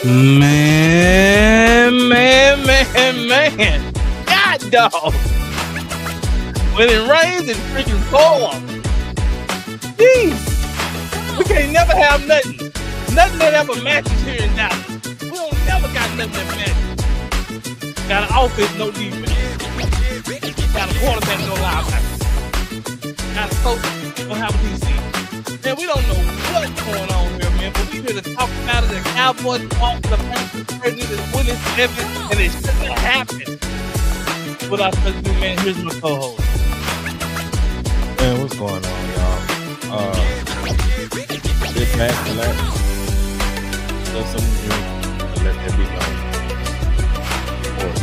Man. God, dog. When it rains, it freaking pours. Jeez. We can't never have nothing. Nothing that ever matches here in Dallas. We don't never got nothing that matches. Got an offense, no defense. Got a quarterback, no linebacker. Got a coach, don't have a DC. Man, we don't know what's going on here, man. But we here to talk about it. The Cowboys off the Panthers president is winning 7, and it shouldn't happen. Without special do, man, here's my co-host. Man, what's going on, y'all? Sit back, relax, let some drink, and let that be known. Of course.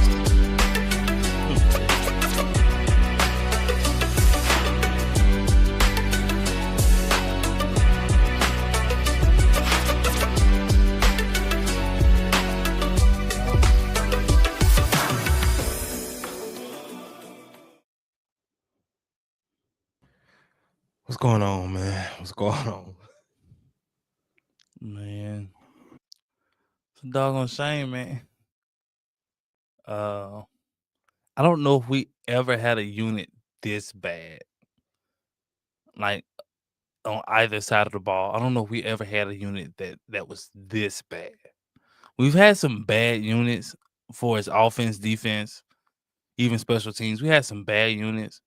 What's going on, man? What's going on? Man, it's a doggone shame, man. I don't know if we ever had a unit this bad, like on either side of the ball. I don't know if we ever had a unit that was this bad. We've had some bad units for its offense, defense, even special teams. We had some bad units,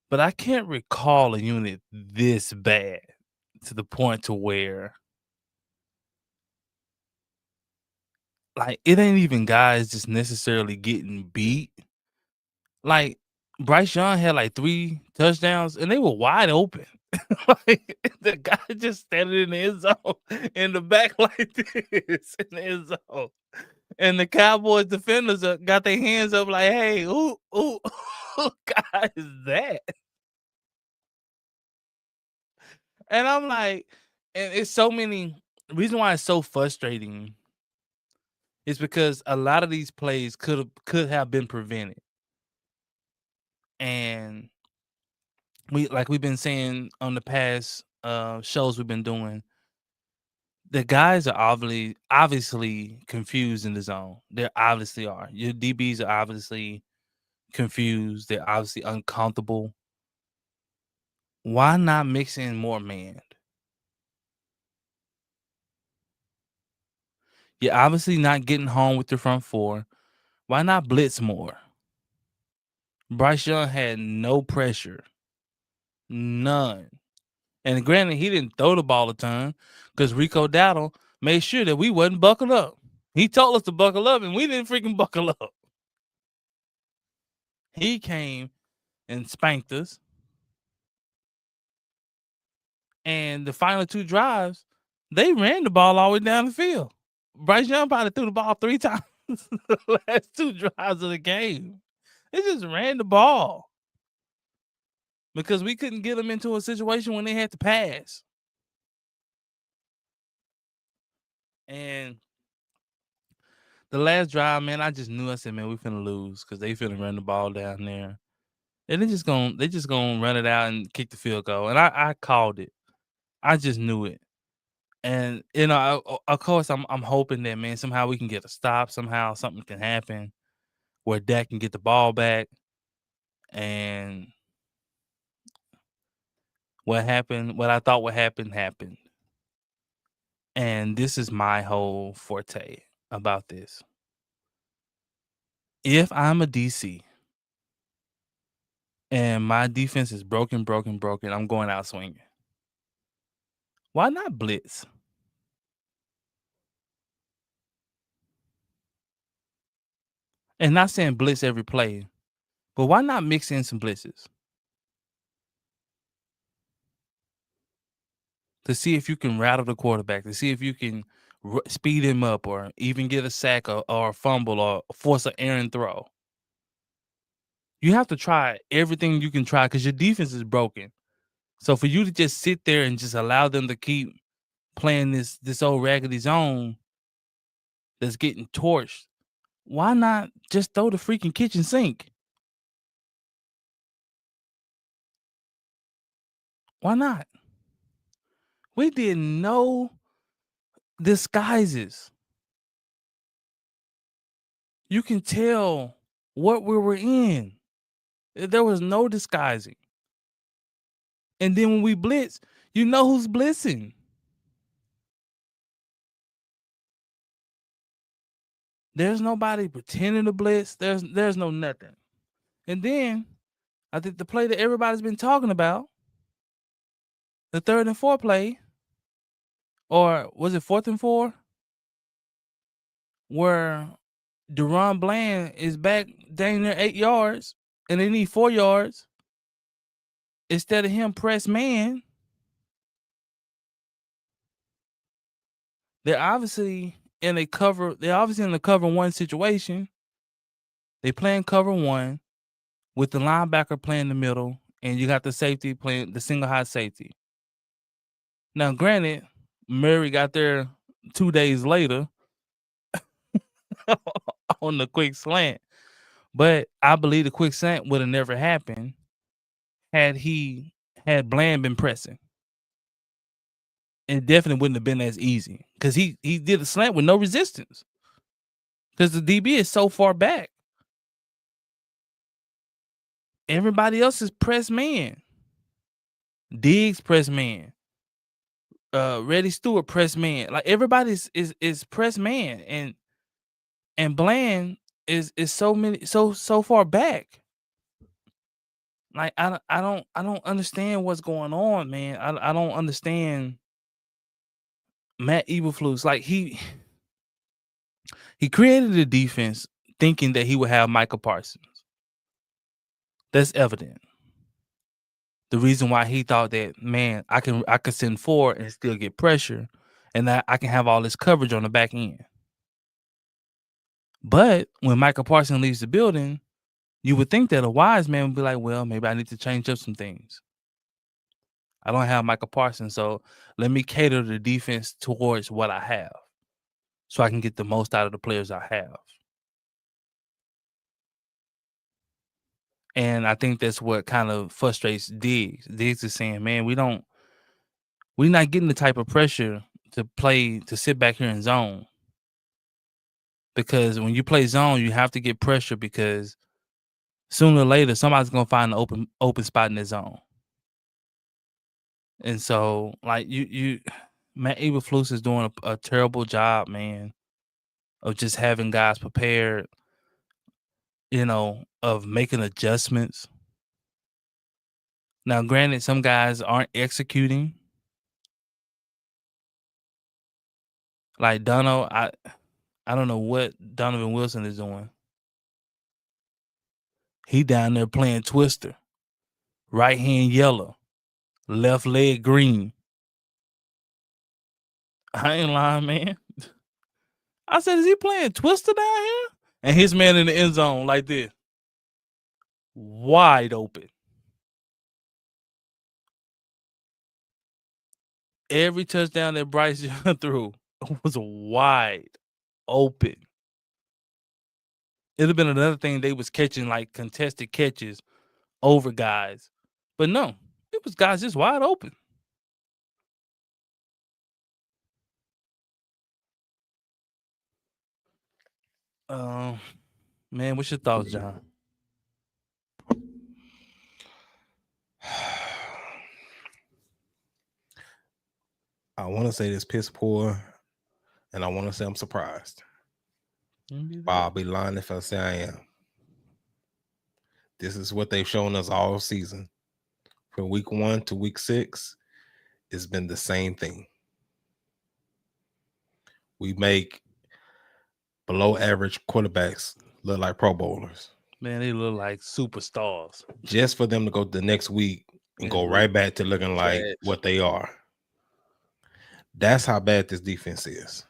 but I can't recall a unit this bad to the point to where, like, it ain't even guys just necessarily getting beat. Like, Bryce Young had like 3 touchdowns and they were wide open. Like, the guy just standing in the end zone in the back like this in the end zone. And the Cowboys defenders got their hands up like, hey, who guy is that? And I'm like, and it's so many. The reason why it's so frustrating is because a lot of these plays could have been prevented. And we've been saying on the past shows we've been doing, the guys are obviously confused in the zone. They obviously are. Your DBs are obviously confused. They're obviously uncomfortable. Why not mix in more man? You're obviously not getting home with your front four. Why not blitz more? Bryce Young had no pressure. None. And granted, he didn't throw the ball a ton because Rico Dowdle made sure that we wasn't buckled up. He told us to buckle up, and we didn't freaking buckle up. He came and spanked us. And the final 2 drives, they ran the ball all the way down the field. Bryce Young probably threw the ball 3 times the last 2 drives of the game. They just ran the ball because we couldn't get them into a situation when they had to pass. And the last drive, man, I just knew. I said, man, we finna lose because they finna run the ball down there. And they just gonna run it out and kick the field goal. And I called it. I just knew it. And you know, of course, I'm hoping that, man, somehow we can get a stop. Somehow something can happen where Dak can get the ball back. And what happened? What I thought would happen happened. And this is my whole forte about this. If I'm a DC and my defense is broken, I'm going out swinging. Why not blitz? And not saying blitz every play, but why not mix in some blitzes to see if you can rattle the quarterback, to see if you can speed him up or even get a sack or a fumble or force an errant throw. You have to try everything you can try because your defense is broken. So for you to just sit there and just allow them to keep playing this old raggedy zone that's getting torched, why not just throw the freaking kitchen sink? Why not? We did no disguises. you can tell what we were in. There was no disguising. And then when we blitz, you know who's blitzing. There's nobody pretending to blitz. There's no nothing. And then I think the play that everybody's been talking about, the 3rd and 4 play, or was it 4th and 4, where Deron Bland is back dang near 8 yards, and they need 4 yards. Instead of him press man, they're obviously in a cover. They're obviously in the cover 1 situation. They playing cover 1 with the linebacker playing the middle, and you got the safety playing the single high safety. Now, granted, Murray got there 2 days later on the quick slant, but I believe the quick slant would have never happened had Bland been pressing. It definitely wouldn't have been as easy because he did a slant with no resistance because the DB is so far back. Everybody else is press man. Diggs press man. Reddy Stewart press man. Like everybody's is press man, and Bland is so far back. Like I don't understand what's going on, man. I don't understand Matt Eberflus. Like he created a defense thinking that he would have Micah Parsons. That's evident. The reason why he thought that, man, I can send 4 and still get pressure, and that I can have all this coverage on the back end. But when Micah Parsons leaves the building, you would think that a wise man would be like, well, maybe I need to change up some things. I don't have Micah Parsons, so let me cater the defense towards what I have so I can get the most out of the players I have. And I think that's what kind of frustrates Diggs. Diggs is saying, man, we're not getting the type of pressure to sit back here in zone. Because when you play zone, you have to get pressure because sooner or later somebody's gonna find an open spot in the zone. And so, like Matt Eberflus is doing a terrible job, man, of just having guys prepared, of making adjustments. Now, granted, some guys aren't executing. Like Dono, I don't know what Donovan Wilson is doing. He down there playing twister. Right hand yellow. Left leg green. I ain't lying, man. I said, is he playing twister down here? And his man in the end zone like this. Wide open. Every touchdown that Bryce threw was wide open. It'd have been another thing they was catching like contested catches over guys. But no, it was guys just wide open. Man, what's your thoughts, John? I want to say this piss poor, and I want to say I'm surprised. But I'll be lying if I say I am. This is what they've shown us all season. From week 1 to week 6, it's been the same thing. We make below average quarterbacks look like Pro Bowlers. Man, they look like superstars. Just for them to go the next week and go right back to looking like what they are. That's how bad this defense is.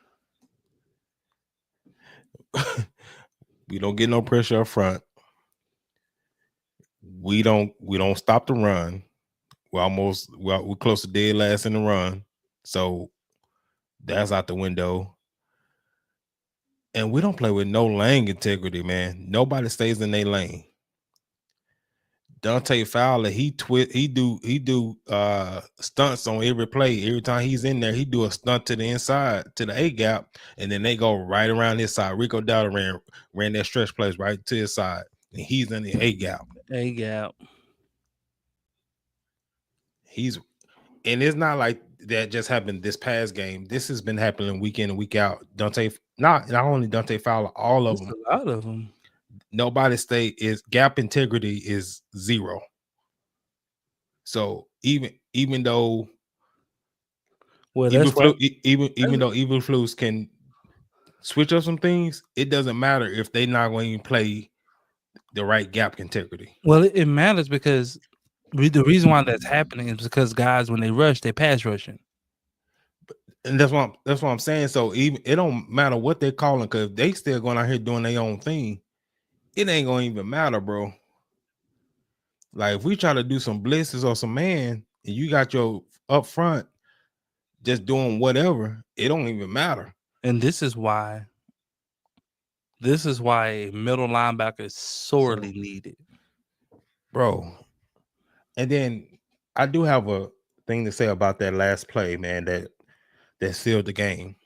We don't get no pressure up front. We don't stop the run. We're close to dead last in the run. So that's out the window. And we don't play with no lane integrity, man. Nobody stays in their lane. Dante Fowler, he do stunts on every play. Every time he's in there, he do a stunt to the inside to the A gap, and then they go right around his side. Rico Dowdle ran that stretch plays right to his side, and he's in the A gap. A gap. And it's not like that just happened this past game. This has been happening week in and week out. Not only Dante Fowler, all of them. A lot of them. Nobody is gap integrity is 0. So even though though Eberflus can switch up some things, it doesn't matter if they're not going to play the right gap integrity. Well, it matters because the reason why that's happening is because guys, when they rush, they pass rushing. And that's what I'm saying. So even it don't matter what they're calling, because they still going out here doing their own thing. It ain't gonna even matter, bro. Like if we try to do some blitzes or some man, and you got your up front just doing whatever, it don't even matter. And this is why a middle linebacker is sorely needed, bro. And then I do have a thing to say about that last play, man, that sealed the game.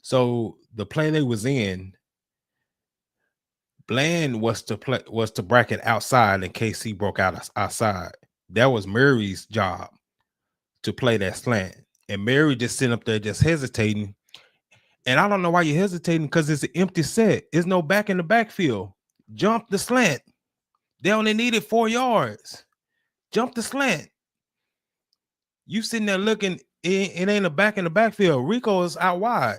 So the play they was in, Bland was to bracket outside in case he broke out outside. That was Murray's job to play that slant. And Murray just sitting up there just hesitating. And I don't know why you're hesitating, because it's an empty set. There's no back in the backfield. Jump the slant. They only needed 4 yards. Jump the slant. You sitting there looking, it ain't a back in the backfield. Rico is out wide.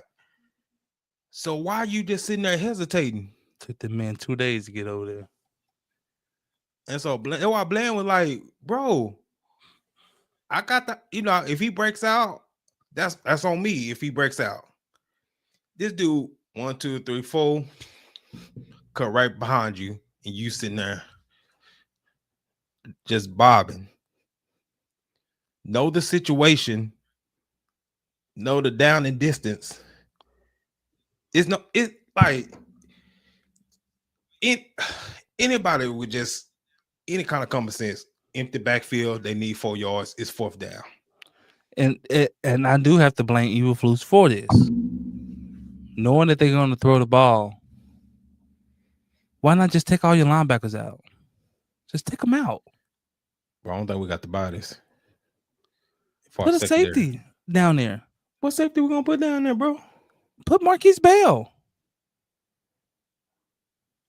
So why are you just sitting there hesitating? Took the man 2 days to get over there. And so why Bland was like, bro, I got the, if he breaks out, that's on me if he breaks out. This dude, 1, 2, 3, 4, cut right behind you, and you sitting there just bobbing. Know the situation, know the down and distance. Anybody with just any kind of common sense, empty backfield, they need 4 yards, it's 4th down. And I do have to blame Eberflus for this. Knowing that they're going to throw the ball, why not just take all your linebackers out? Just take them out. Bro, I don't think we got the bodies. Put a safety down there. What safety we going to put down there, bro? Put Marquise Bell.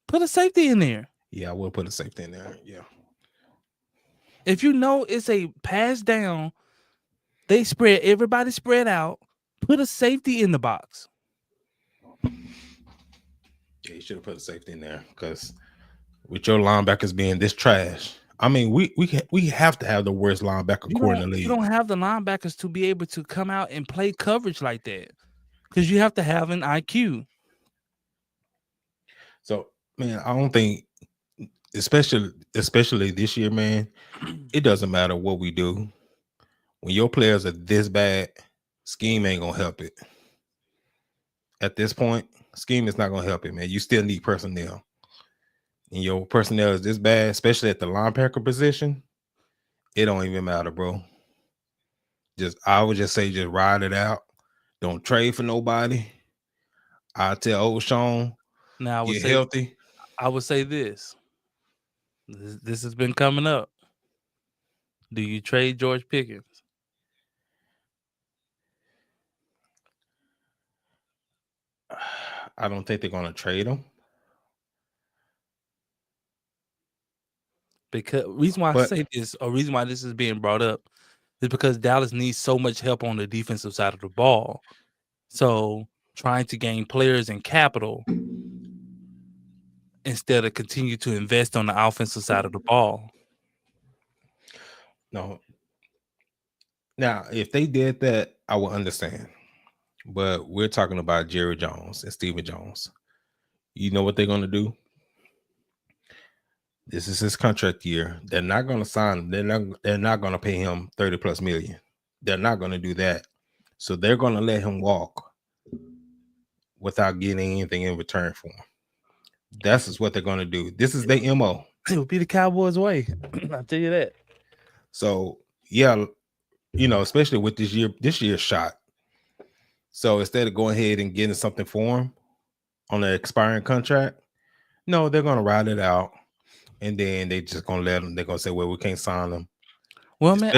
Put a safety in there. Yeah, I will put a safety in there. Yeah. If you know it's a pass down, everybody spread out. Put a safety in the box. Yeah, you should have put a safety in there, because with your linebackers being this trash, I mean, we have to have the worst linebacker core in the league. You don't have the linebackers to be able to come out and play coverage like that, because you have to have an IQ. So, man, I don't think, especially this year, man, it doesn't matter what we do. When your players are this bad, scheme ain't gonna help it. At this point, scheme is not gonna help it, man. You still need personnel. And your personnel is this bad, especially at the linebacker position, it don't even matter, bro. I would just say, just ride it out. Don't trade for nobody. I tell old Sean, now get healthy. I would say this has been coming up. Do you trade George Pickens? I don't think they're going to trade him. Because reason why I say this, or reason why this is being brought up, is because Dallas needs so much help on the defensive side of the ball. So trying to gain players and capital instead of continue to invest on the offensive side of the ball. No. Now, if they did that, I would understand. But we're talking about Jerry Jones and Stephen Jones. You know what they're going to do? This is his contract year. They're not going to sign him. They're not going to pay him $30+ million. They're not going to do that. So they're going to let him walk without getting anything in return for him. That's just what they're going to do. This is their MO. It would be the Cowboys' way. I'll tell you that. So yeah, especially with this year's shot. So instead of going ahead and getting something for him on an expiring contract, no, they're gonna ride it out, and then they just gonna let them. They're gonna say, "Well, we can't sign them." Well, man,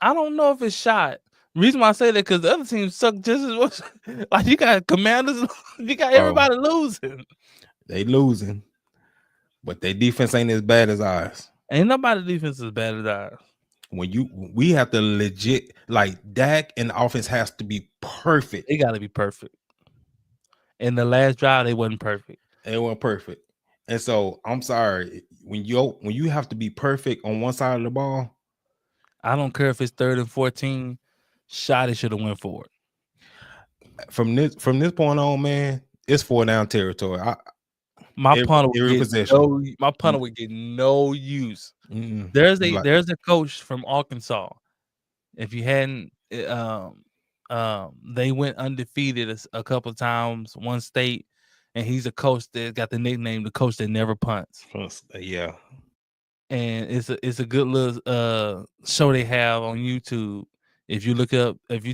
I don't know if it's shot. Reason why I say that because the other teams suck just as much. Like you got Commanders, you got everybody losing. They losing, but their defense ain't as bad as ours. Ain't nobody defense as bad as ours. We have to legit, like, Dak and the offense has to be perfect. It got to be perfect. In the last drive, they wasn't perfect. They weren't perfect, and so I'm sorry when you have to be perfect on one side of the ball. I don't care if it's 3rd and 14. Shotty should have went for it. From this point on, man, it's 4 down territory. My punter would get no use. Mm-mm. There's a coach from Arkansas. If you hadn't, they went undefeated a couple of times, one state, and he's a coach that got the nickname the coach that never punts. Yeah, and it's a good little show they have on YouTube. If you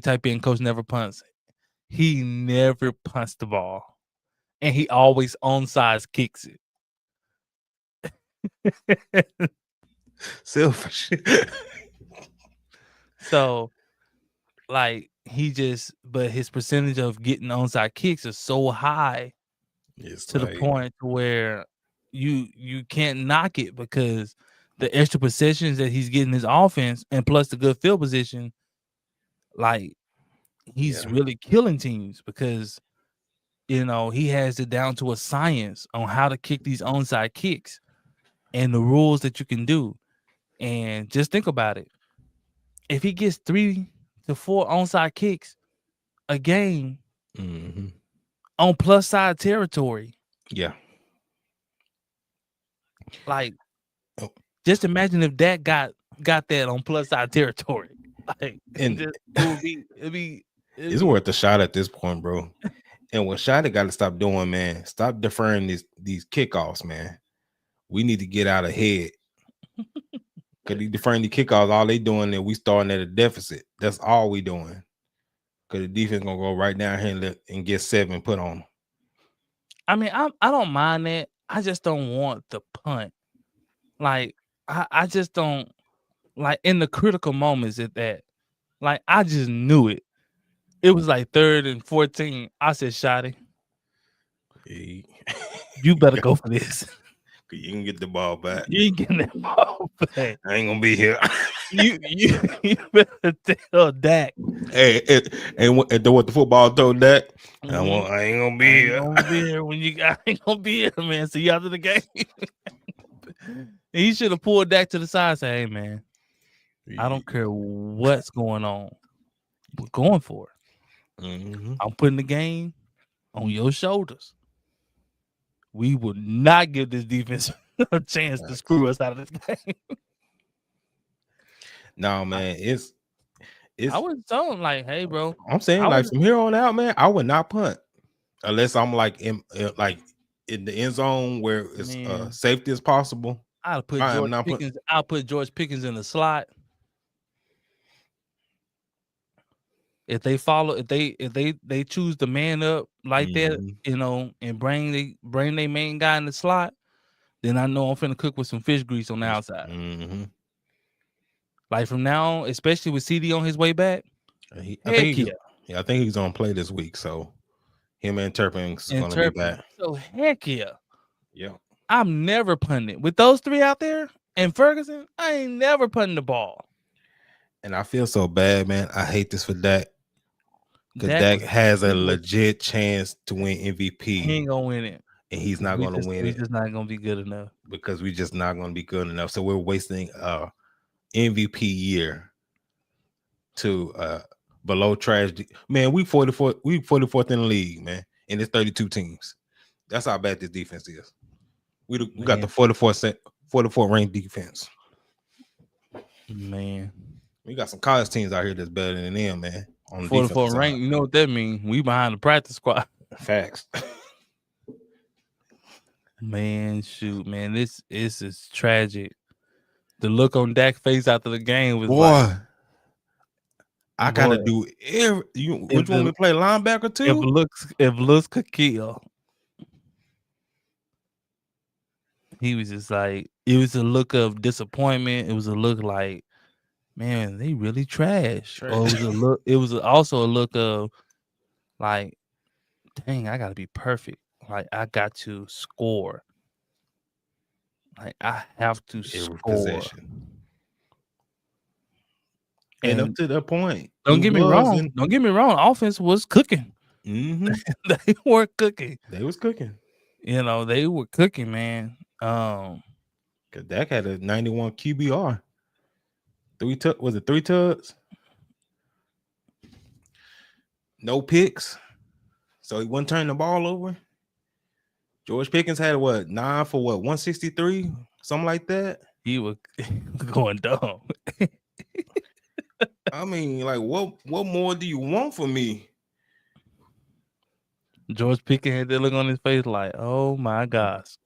type in Coach Never Punts, he never punts the ball, and he always onside kicks it. Selfish. So, like, but his percentage of getting onside kicks is so high the point where you can't knock it because the extra possessions that he's getting his offense and plus the good field position, like he's really killing teams because he has it down to a science on how to kick these onside kicks and the rules that you can do. And just think about it. If he gets 3 to 4 onside kicks a game on plus side territory. Yeah. Like, just imagine if Dak got that on plus side territory. Like, it's worth a shot at this point, bro. And what Shotty got to stop doing, man, stop deferring these kickoffs, man. We need to get out ahead. Because he deferring the kickoffs, all they doing is we starting at a deficit. That's all we doing. Because the defense gonna go right down here and get 7 put on them. I mean, I don't mind that. I just don't want the punt. Like, I just don't like in the critical moments at that. Like, I just knew it. It was like 3rd and 14. I said, Shotty, you better go for this. You can get the ball back. You ain't getting that ball back. I ain't gonna be here. you better tell Dak. Hey, and what the football told Dak? I ain't gonna be here. I ain't gonna be here, man. See you after the game. He should have pulled Dak to the side and said, hey, man, I don't care what's going on. We're going for it. I'm putting the game on your shoulders. We will not give this defense a chance to screw us out of this game. No, man, it's. I was telling him, like, hey, bro. I'm saying, from here on out, man, I would not punt unless I'm like in the end zone where it's safety as possible. I'll put George Pickens in the slot. If they choose the man up like that, and bring their main guy in the slot, then I know I'm finna cook with some fish grease on the outside. Like from now on, especially with CD on his way back. I think he's gonna play this week. So him and Turpin's gonna be back. So heck yeah. Yeah. I'm never punting it. With those 3 out there and Ferguson, I ain't never punting the ball. And I feel so bad, man. I hate this for Dak. Because Dak has a legit chance to win MVP. He ain't gonna win it. And he's not gonna win it. He's just not gonna be good enough. Because we're just not gonna be good enough. So we're wasting MVP year to below trash. Man, we 44th in the league, man. And it's 32 teams. That's how bad this defense is. We got the 44 ranked defense. Man. We got some college teams out here that's better than them, man. On 44 ranked, you know what that means? We behind the practice squad. Facts. Man, shoot, man, this is tragic. The look on Dak's face after the game was like, I boy, gotta do every. You if which one we play linebacker too? if looks could kill, he was just like, it was a look of disappointment. It was a look like, man, they really trash. Or it was a look. It was also a look of like, dang, I gotta be perfect. Like I got to score. Like I have to Every score. possession. And up And to that point, don't get me wrong. Don't get me wrong. Offense was cooking. Mm-hmm. They were cooking. They was cooking. You know, they were cooking, man. Cause Dak had a 91 QBR. Was it 3 tugs? No picks. So he wouldn't turn the ball over. George Pickens had 9 for 163, something like that. He was going dumb. I mean, like, what more do you want from me? George Pickens had that look on his face, like, oh my gosh.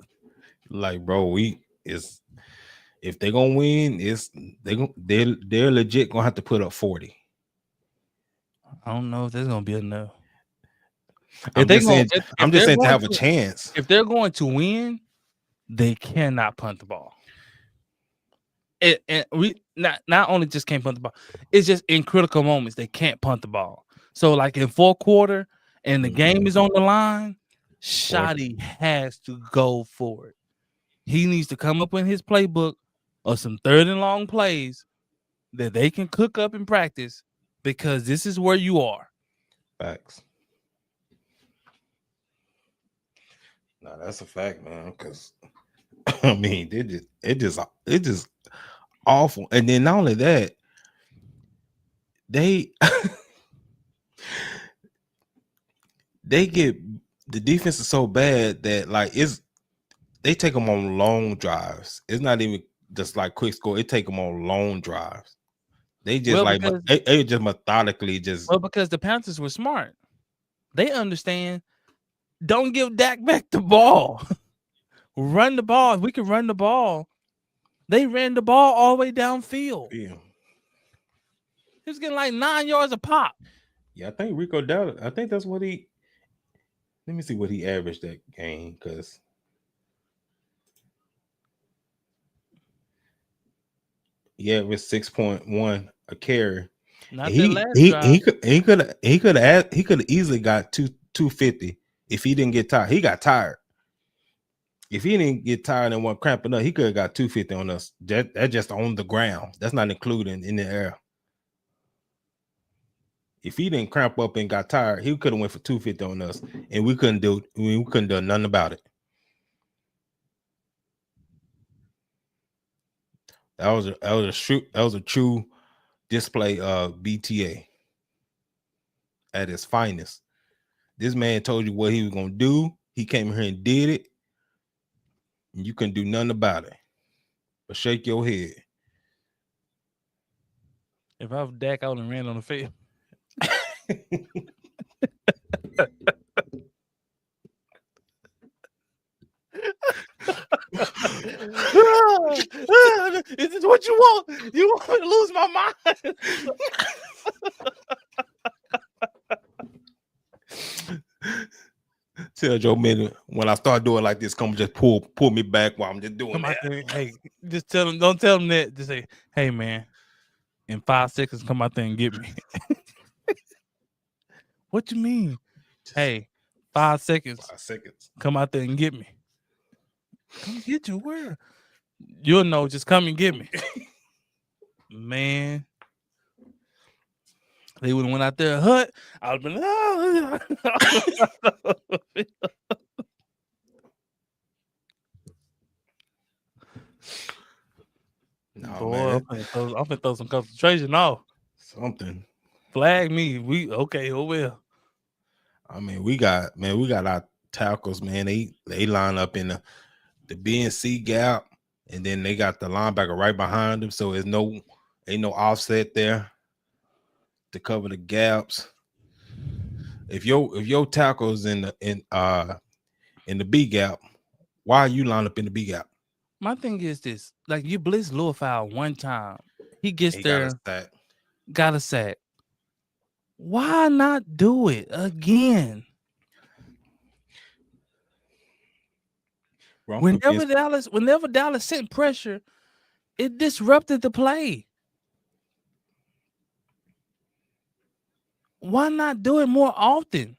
Like, bro, if they're gonna win, they're legit gonna have to put up 40. I don't know if that's gonna be enough. I'm just saying to have a chance. If they're going to win, they cannot punt the ball. And we not only just can't punt the ball, it's just in critical moments they can't punt the ball. So like in fourth quarter and the game is on the line, Shotty has to go for it. He needs to come up in his playbook or some third and long plays that they can cook up in practice, because this is where you are. Facts. No, that's a fact, man. Because I mean, it just awful. And then not only that, they get the defense is so bad that like they take them on long drives. It's not even just like quick score. It take them on long drives. They just they just methodically just. Well, because the Panthers were smart. They understand. Don't give Dak back the ball. Run the ball. If we can run the ball. They ran the ball all the way downfield. Yeah. He was getting like 9 yards a pop. Yeah, I think Rico Dowdle. I think that's what he. Let me see what he averaged that game, because he averaged 6.1 a carry. Not that last drive. He could have easily got 250 if he didn't get tired. He got tired. If he didn't get tired and wasn't cramping up, he could have got 250 on us. That's just on the ground. That's not including in the air. If he didn't cramp up and got tired, he could have went for 250 on us, and we couldn't do nothing about it. That was a true display of BTA at its finest. This man told you what he was gonna do. He came here and did it, and you couldn't do nothing about it. But shake your head. If I was Dak, I would have ran on the field. Is this what you want? You want me to lose my mind? Tell Joe Miller, when I start doing like this, come just pull me back while I'm just doing that. Hey, just tell him. Don't tell him that. Just say, hey man, in 5 seconds, come out there and get me. What you mean? Hey, 5 seconds. 5 seconds. Come out there and get me. Come get you where? You'll know. Just come and get me. Man. They would have went out there hut. I would have been, No, man. I'm gonna throw some concentration off. Something. Flag me. Well. I mean, we got our tackles, man. They line up in the B and C gap, and then they got the linebacker right behind them, so ain't no offset there to cover the gaps. If your tackle's in the B gap, Why are you lined up in the B gap? My thing is this: like you blitz Lil Fowl one time, he gets there, got a sack. Why not do it again? Bro, Whenever Dallas sent pressure, it disrupted the play. Why not do it more often?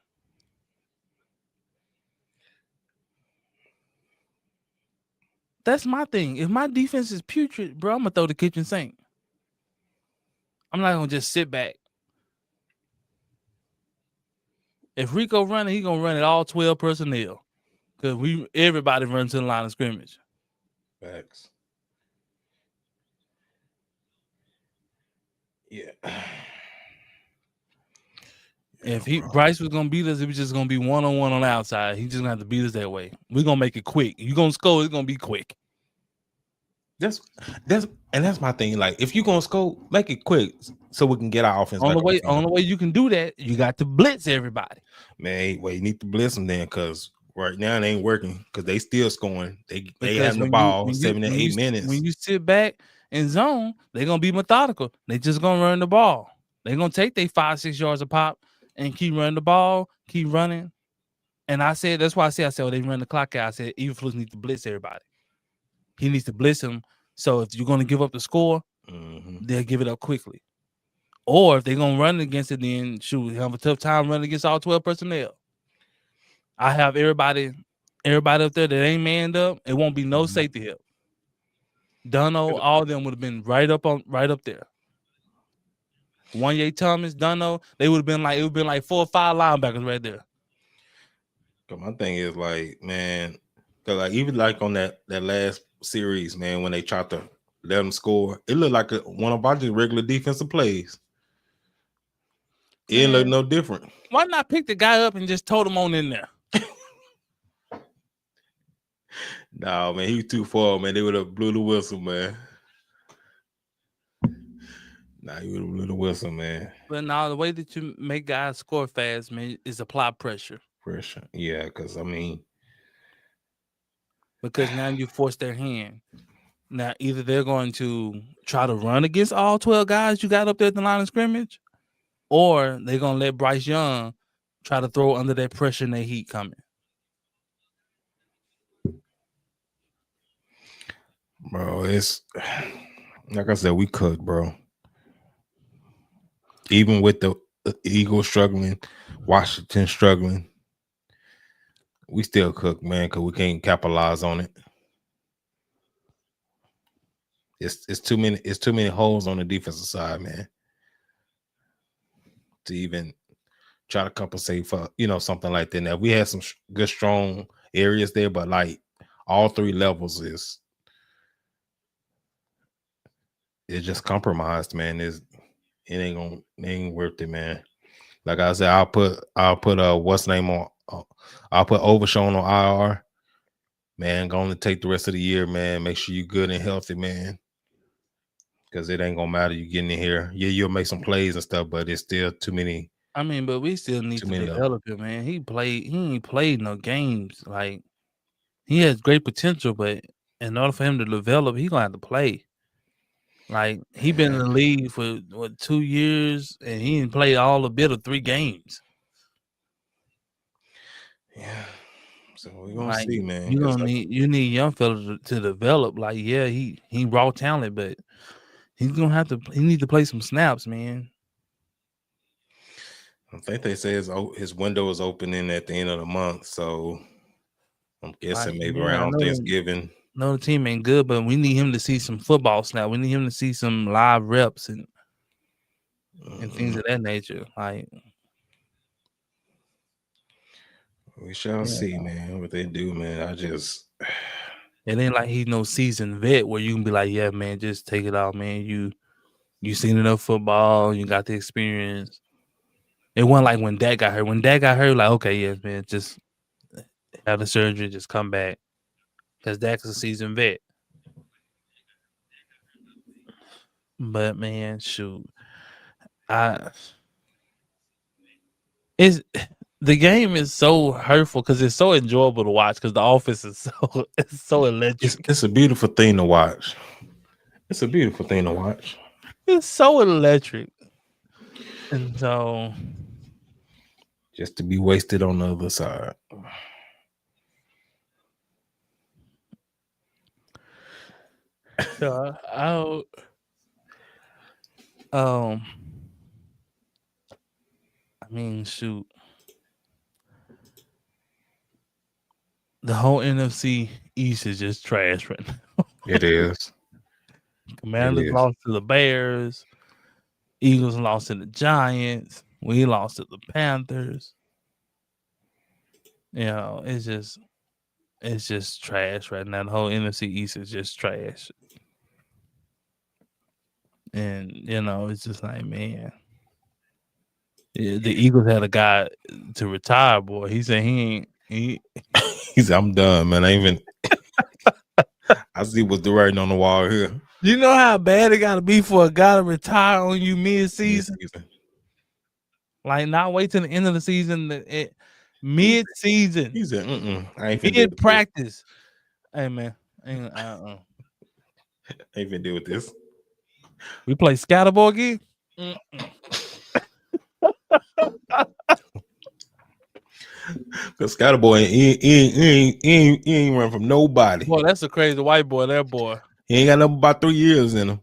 That's my thing. If my defense is putrid, bro, I'm gonna throw the kitchen sink. I'm not gonna just sit back. If Rico running, he gonna run it all 12 personnel. Cause everybody runs to the line of scrimmage. Facts. Yeah. If Bryce was gonna beat us, it was just gonna be one-on-one on the outside. He's just gonna have to beat us that way. We're gonna make it quick. You gonna score, it's gonna be quick. That's my thing. Like, if you're gonna score, make it quick so we can get our offense On back the way you can do that, you got to blitz everybody. Man, well, you need to blitz them then, because right now it ain't working, because they still scoring. They having the ball 7 to 8 minutes. When you sit back in zone, they're gonna be methodical. They just gonna run the ball. They're gonna take their 5-6 yards a pop and keep running the ball, keep running. And I said, that's why I said, they run the clock out. I said, Eberflus needs to blitz everybody. He needs to blitz them. So if you're going to give up the score, they'll give it up quickly. Or if they're going to run against it, then shoot, have a tough time running against all 12 personnel. I have everybody up there that ain't manned up. It won't be no safety help. Dunno, all of them would have been right up there. One-Yay Thomas, Dunno, it would have been like 4 or 5 linebackers right there. My thing is, like, man, cause like even like on that last series, man, when they tried to let them score, it looked like one of our just regular defensive plays. It didn't look no different. Why not pick the guy up and just tote him on in there? No, man, he was too far, man. They would have blew the whistle, man. He would have blew the whistle, man. But now the way that you make guys score fast, man, is apply pressure. Yeah, because now you force their hand. Now either they're going to try to run against all 12 guys you got up there at the line of scrimmage, or they're gonna let Bryce Young try to throw under that pressure and that heat coming. Bro, it's like I said, we cooked, bro. Even with the Eagles struggling, Washington struggling, we still cook, man, because we can't capitalize on it. It's too many holes on the defensive side, man, to even try to compensate for something like that. Now we had some good strong areas there, but like all 3 levels it's just compromised, man. It ain't worth it, man. Like I said, I'll put what's name on. I'll put Overshown on IR, man. Going to take the rest of the year, man. Make sure you're good and healthy, man. Because it ain't gonna matter you getting in here. Yeah, you'll make some plays and stuff, but it's still too many. I mean, but we still need to develop him, man. He ain't played no games. Like, he has great potential, but in order for him to develop, he gonna have to play. Like, he been in the league for 2 years, and he didn't play all a bit of 3 games. Yeah. So we're gonna see, man. You need young fellas to develop. Like, yeah, he raw talent, but he need to play some snaps, man. I think they say his window is opening at the end of the month, so I'm guessing maybe around Thanksgiving. No, the team ain't good, but we need him to see some football snap. We need him to see some live reps and things of that nature. Like, we shall see, man, what they do, man. It ain't like he's no seasoned vet where you can be like, yeah, man, just take it out, man. You seen enough football, you got the experience. It wasn't like when Dak got hurt. When Dak got hurt, like, okay, yes, man, just have the surgery, just come back. Because Dak's a seasoned vet. But man, shoot. The the game is so hurtful because it's so enjoyable to watch because the offense is so electric. It's a beautiful thing to watch. It's a beautiful thing to watch. It's so electric, and so just to be wasted on the other side. So I mean, shoot. The whole NFC East is just trash right now. It is. Commanders lost to the Bears. Eagles lost to the Giants. We lost to the Panthers. You know, it's just trash right now. The whole NFC East is just trash. And, you know, it's just like, man. The Eagles had a guy to retire, boy. He said he said, I'm done, man. I even I see what's the writing on the wall here. You know how bad it gotta be for a guy to retire on you mid-season? Like, not wait till the end of the season. Mid-season. He said, I ain't mid-practice. Hey, man. I ain't finna deal with this. We play Scatterboard again? Cause Scatterboy he ain't run from nobody. Boy, that's a crazy white boy. That boy. He ain't got nothing about 3 years in him.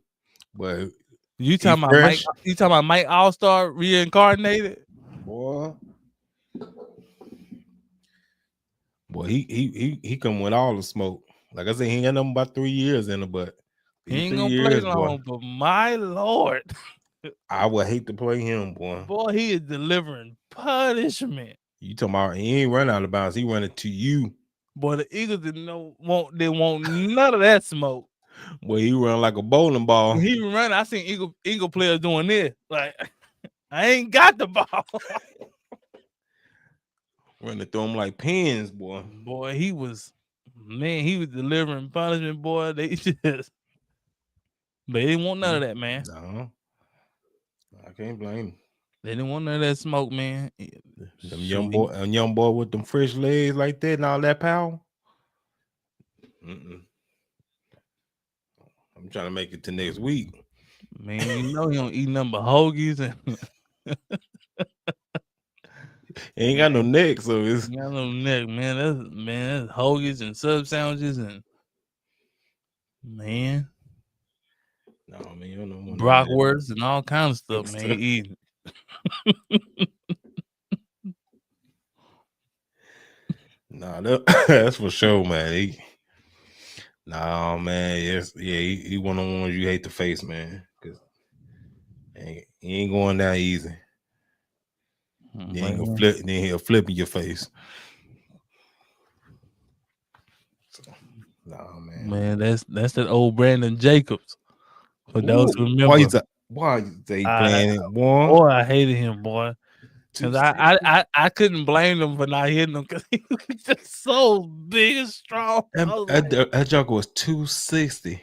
But you talking about Mike? You talking about Mike All-Star reincarnated? Boy, he come with all the smoke. Like I said, he ain't got nothing about 3 years in him, but he ain't gonna play long. But my Lord, I would hate to play him, boy. Boy, he is delivering punishment. You talking about he ain't run out of bounds? He running to you. Boy, the Eagles didn't want none of that smoke. Boy, he run like a bowling ball. He run. I seen Eagle players doing this. Like, I ain't got the ball. Running through him like pins, boy. Boy, he was delivering punishment, boy. They didn't want none of that, man. No, I can't blame him. They didn't want none of that smoke, man. Them young boy with them fresh legs like that and all that power. I'm trying to make it to next week. Man, you know he don't eat nothing but hoagies and he ain't got no neck, so it's got no neck, man. That's hoagies and sub sandwiches and man. No, man, you don't know Brockwurst and all kinds of stuff, man. Eating. Nah, that's for sure, man. He one of the ones you hate to face, man. Cause he ain't going down easy. Then he'll flip in your face. So, nah, man. Man, that's that old Brandon Jacobs. For those who remember, why is he playing it, boy? Boy, I hated him, boy. Because I couldn't blame him for not hitting him because he was just so big and strong. That joker was 260.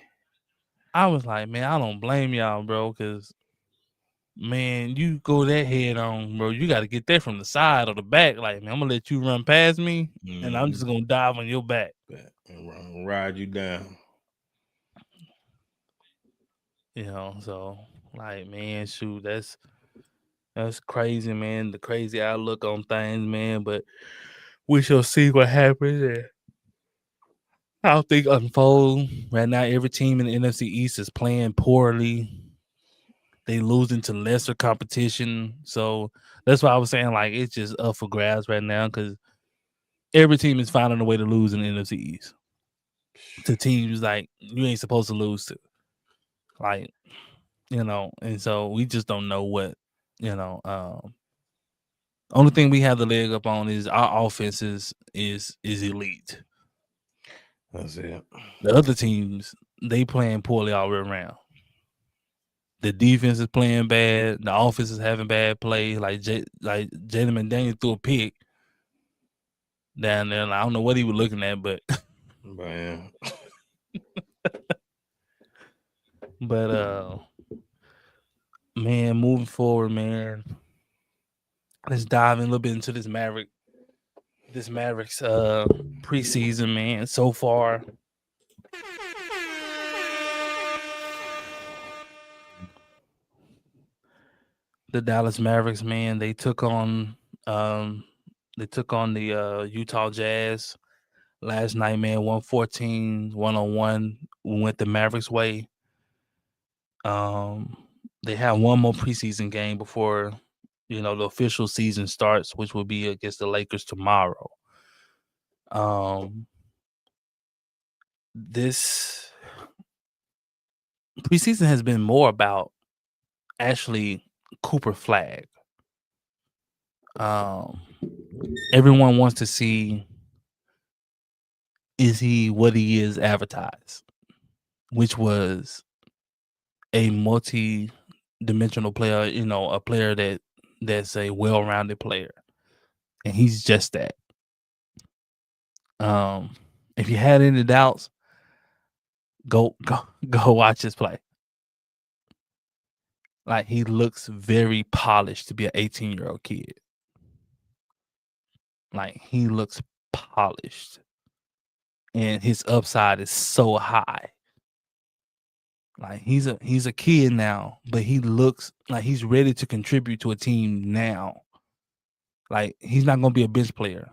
I was like, man, I don't blame y'all, bro, because man, you go that head on, bro. You got to get that from the side or the back. Like, man, I'm gonna let you run past me, and I'm just gonna dive on your back and ride you down. You know, so like, man, shoot, that's crazy, man. The crazy outlook on things, man. But we shall see what happens and how things unfold. Right now, every team in the NFC East is playing poorly. They losing to lesser competition. So that's why I was saying, like, it's just up for grabs right now because every team is finding a way to lose in the NFC East. To teams like you ain't supposed to lose to. Like, you know, and so we just don't know what, you know. Only thing we have the leg up on is our offense is elite. That's it. The other teams, they playing poorly all the way around. The defense is playing bad. The offense is having bad plays. Like Jalen McDaniel threw a pick down there. I don't know what he was looking at, but man. But man, moving forward, man, let's dive in a little bit into this Mavericks preseason, man. So far, the Dallas Mavericks, man, they took on the Utah Jazz last night, man. 114-101 went the Mavericks way. They have one more preseason game before the official season starts, which will be against the Lakers tomorrow. This preseason has been more about actually Cooper Flag. Everyone wants to see, is he what he is advertised, which was a multi-dimensional player, a player that's a well-rounded player, and he's just that. If you had any doubts, go watch his play. Like, he looks very polished to be an 18-year-old kid. Like, he looks polished, and his upside is so high. Like, he's a kid now, but he looks like he's ready to contribute to a team now. Like, he's not gonna be a bench player.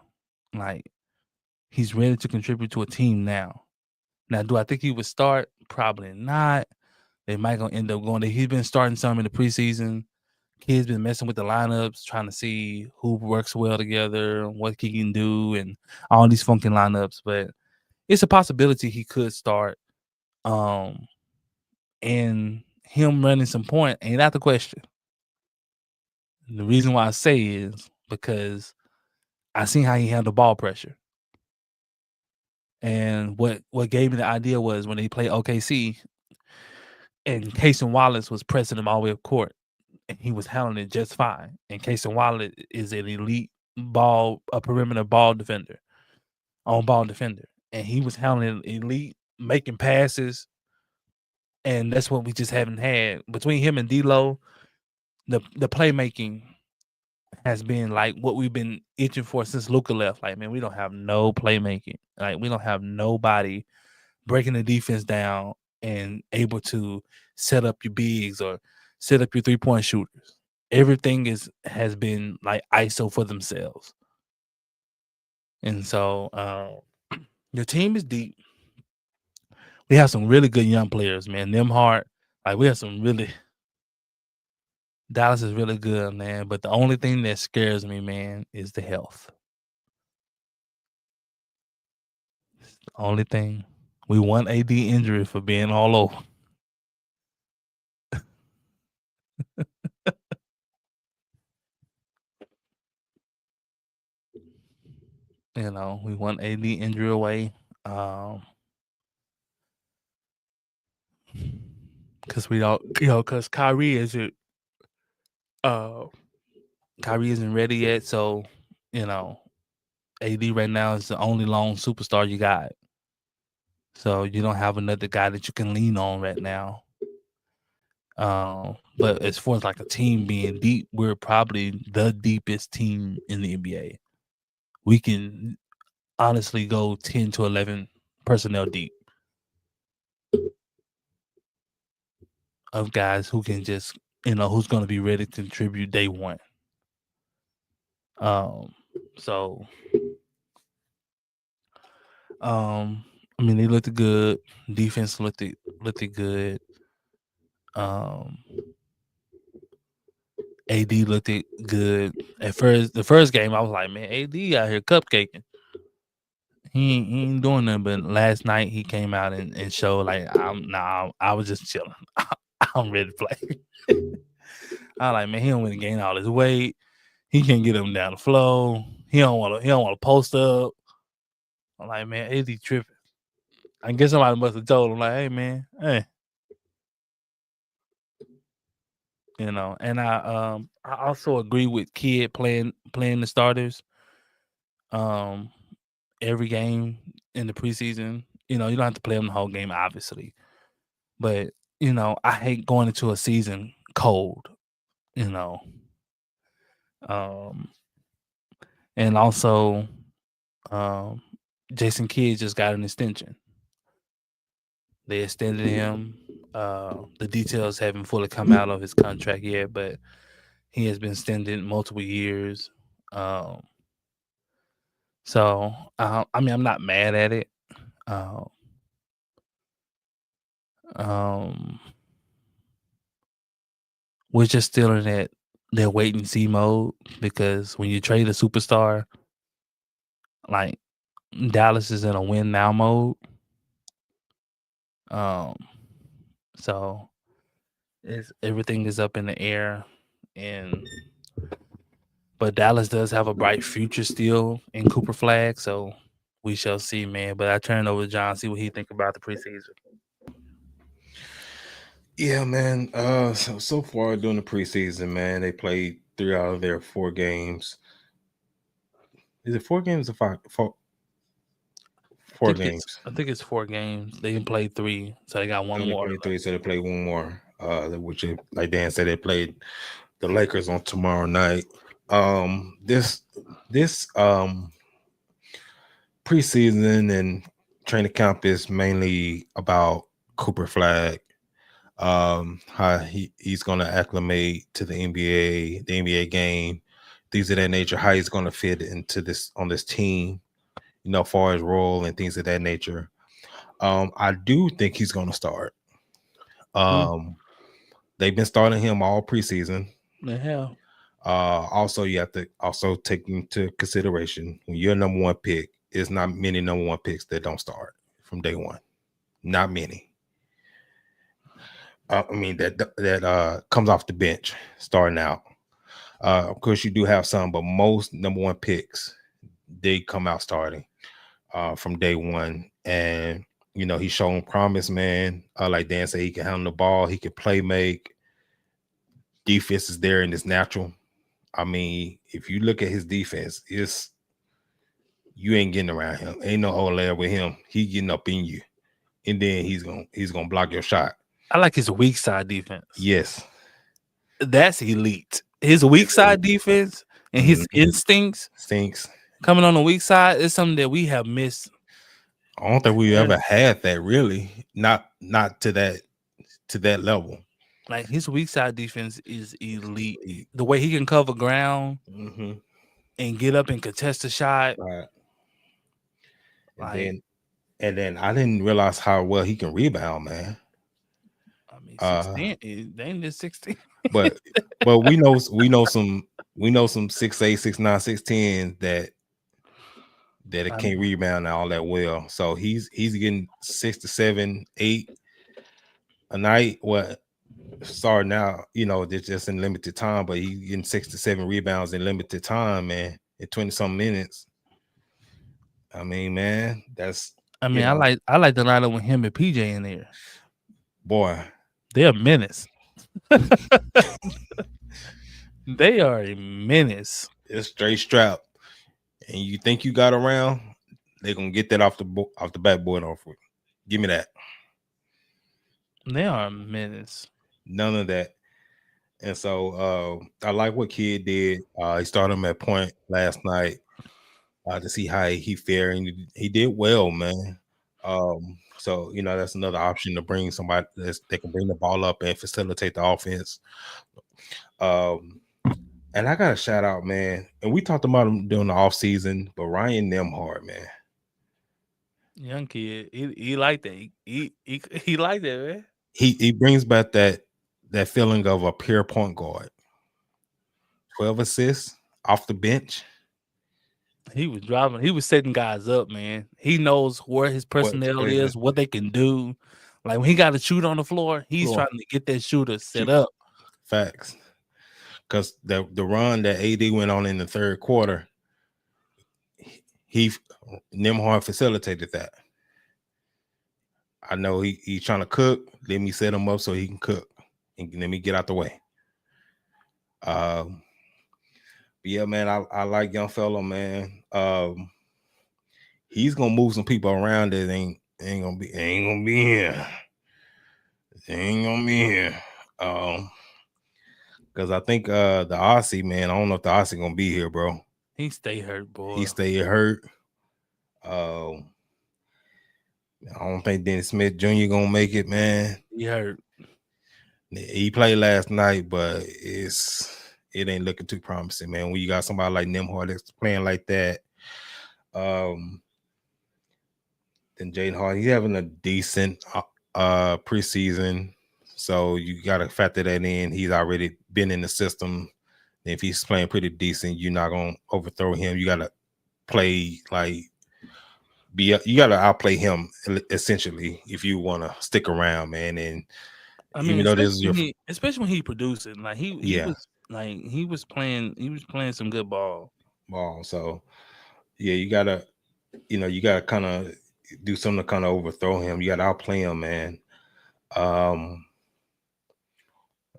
Like, he's ready to contribute to a team now. Now, do I think he would start? Probably not. They might gonna end up going there. He's been starting some in the preseason. Kids been messing with the lineups, trying to see who works well together, what he can do, and all these funky lineups. But it's a possibility he could start. And him running some point ain't out the question. The reason why I say is because I seen how he handled ball pressure. And what gave me the idea was when they played OKC and Casey Wallace was pressing him all the way up court, and he was handling it just fine. And Casey Wallace is an elite perimeter ball defender, on-ball defender. And he was handling elite, making passes. And that's what we just haven't had. Between him and D'Lo, the playmaking has been like what we've been itching for since Luka left. Like, man, we don't have no playmaking. Like, we don't have nobody breaking the defense down and able to set up your bigs or set up your three-point shooters. Everything has been like ISO for themselves. And so your team is deep. We have some really good young players, man. Nembhard, like, we have some really. Dallas is really good, man. But the only thing that scares me, man, is the health. It's the only thing. We want AD injury for being all over. We want AD injury away. Because we don't, because Kyrie isn't ready yet. So, AD right now is the only lone superstar you got. So you don't have another guy that you can lean on right now. But as far as like a team being deep, we're probably the deepest team in the NBA. We can honestly go 10 to 11 personnel deep of guys who can just, who's going to be ready to contribute day one. I mean, they looked good. Defense looked good. AD looked good. At first, the first game, I was like, man, AD out here cupcaking. He ain't doing nothing. But last night, he came out and showed, like, I was just chilling. I'm ready to play. I was like, man, he don't want to gain all his weight. He can't get him down the floor. He don't want to post up. I'm like, man, AD tripping. I guess somebody must have told him, like, hey, man, hey. And I also agree with Kid playing the starters every game in the preseason. You don't have to play them the whole game, obviously. But, I hate going into a season cold, And also, Jason Kidd just got an extension. They extended him. The details haven't fully come out of his contract yet, but he has been extended multiple years. So I mean, I'm not mad at it. We're just still in that wait and see mode, because when you trade a superstar, like, Dallas is in a win now mode. So everything is up in the air, but Dallas does have a bright future still in Cooper Flag, so we shall see, man. But I turn it over to John, see what he think about the preseason. Yeah, man. So far during the preseason, man, they played 3 out of their 4 games. Is it 4 games or 5? 4 games. I think it's 4 games. They didn't play 3, so they got one Only more. played 3, so they played one more. Which, like Dan said, they played the Lakers on tomorrow night. This preseason and training camp is mainly about Cooper Flag. How he's going to acclimate to the NBA game, things of that nature, how he's going to fit into this team, as far as role and things of that nature. I do think he's going to start. They've been starting him all preseason. They have. Also, you have to also take into consideration, when you're number 1 pick, there's not many number 1 picks that don't start from day one. Not many. I mean, that comes off the bench starting out. Of course, you do have some, but most number 1 picks, they come out starting from day one. And, he's shown promise, man. Like Dan said, he can handle the ball. He can play make. Defense is there and it's natural. I mean, if you look at his defense, you ain't getting around him. Ain't no whole layer with him. He getting up in you. And then he's gonna block your shot. I like his weak side defense. Yes. That's elite. His weak side defense and his instincts coming on the weak side is something that we have missed. I don't think we ever had that, really. Not to that level. Like, his weak side defense is elite. The way he can cover ground and get up and contest the shot. Right. And then I didn't realize how well he can rebound, man. I mean, 16. They ain't just 16. But we know some 6'8", 6'9", 6'10" that it can't rebound all that well. So he's getting 6 to 7, 8 a night. What? Sorry, now just in limited time, but he's getting 6 to 7 rebounds in limited time, man. In 20-some minutes. I mean, man, that's. I mean, I like the lineup with him and PJ in there. Boy, they're a menace. They are a menace. It's straight strap, and you think you got around, they're gonna get that off the backboard off with. Give me that. They are a menace. None of that. And so I like what Kid did. He started him at point last night to see how he fared, and he did well, man. So that's another option, to bring somebody that can bring the ball up and facilitate the offense. And I got a shout out, man. And we talked about him during the offseason, but Ryan Nembhard, man. Young kid, he like that. He like that, man. He brings back that feeling of a pure point guard. 12 assists off the bench. He was driving. He was setting guys up, man. He knows where his personnel is, what they can do. Like, when he got a shooter on the floor, he's trying to get that shooter set up. Facts. Because the run that AD went on in the third quarter, Nembhard facilitated that. I know he's trying to cook. Let me set him up so he can cook, and let me get out the way. But yeah, man, I like young fella, man. He's gonna move some people around that ain't gonna be here. Ain't gonna be here. Because I think the Aussie, man, I don't know if the Aussie gonna be here, bro. He stay hurt, boy. He stay hurt. I don't think Dennis Smith Jr. gonna make it, man. He hurt. He played last night, but it ain't looking too promising, man. When you got somebody like Nembhard that's playing like that, then Jaden Hardy, he's having a decent preseason, so you got to factor that in. He's already been in the system. If he's playing pretty decent, you're not gonna overthrow him. You got to play like you got to outplay him essentially if you want to stick around, man. And I mean, especially when he producing, like he was playing some good ball. So yeah, you gotta kind of do something to kind of overthrow him. You gotta outplay him, man.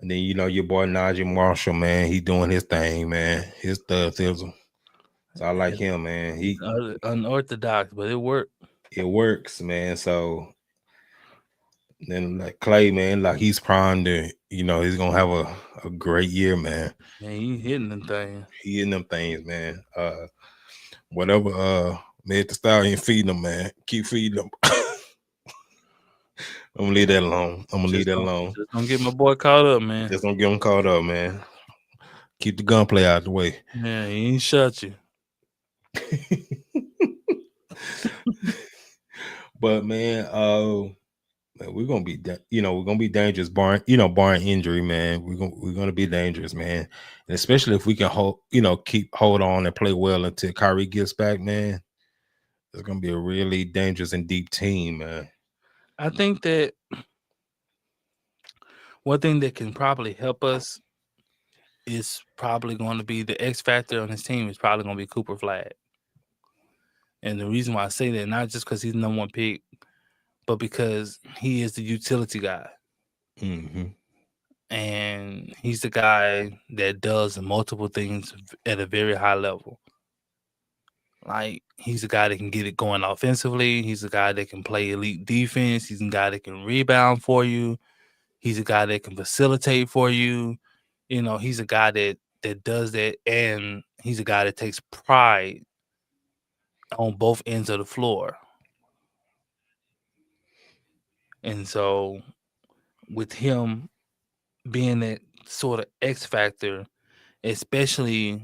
And then your boy Najee Marshall, man, he doing his thing, man. His thug thizzle. So I like him, man. He unorthodox, but it worked. It works, man. So then like Clay, man, like he's primed to, he's gonna have a great year, man. Man, he hitting them things. He hitting them things, man. Whatever made the Stallion feeding them, man. Keep feeding them. I'm gonna leave that alone. Just don't get my boy caught up, man. Just don't get him caught up, man. Keep the gunplay out the way. Yeah, he ain't shot you. But man, we're gonna be, we're gonna be dangerous, barring injury, man. We're gonna be dangerous, man. And especially if we can hold on and play well until Kyrie gets back, man. It's gonna be a really dangerous and deep team, man. I think that one thing that can probably help us is probably going to be the X factor on his team is probably going to be Cooper Flag. And the reason why I say that, not just because he's the number one pick, but because he is the utility guy. Mm-hmm. And he's the guy that does multiple things at a very high level. Like, he's a guy that can get it going offensively. He's a guy that can play elite defense. He's a guy that can rebound for you. He's a guy that can facilitate for you. He's a guy that does that, and he's a guy that takes pride on both ends of the floor. And so with him being that sort of X factor, especially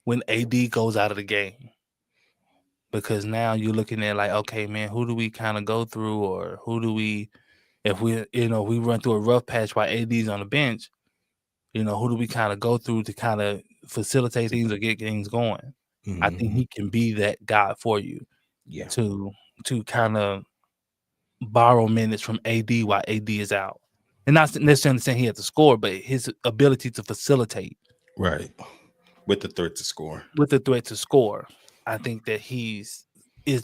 when AD goes out of the game, because now you're looking at like, okay, man, who do we kind of go through, or who do we, if we run through a rough patch while AD's on the bench, who do we kind of go through to kind of facilitate things or get things going? Mm-hmm. I think he can be that guy for you, to kind of borrow minutes from AD while AD is out, and not necessarily saying he has to score, but his ability to facilitate, right, with the threat to score. I think that is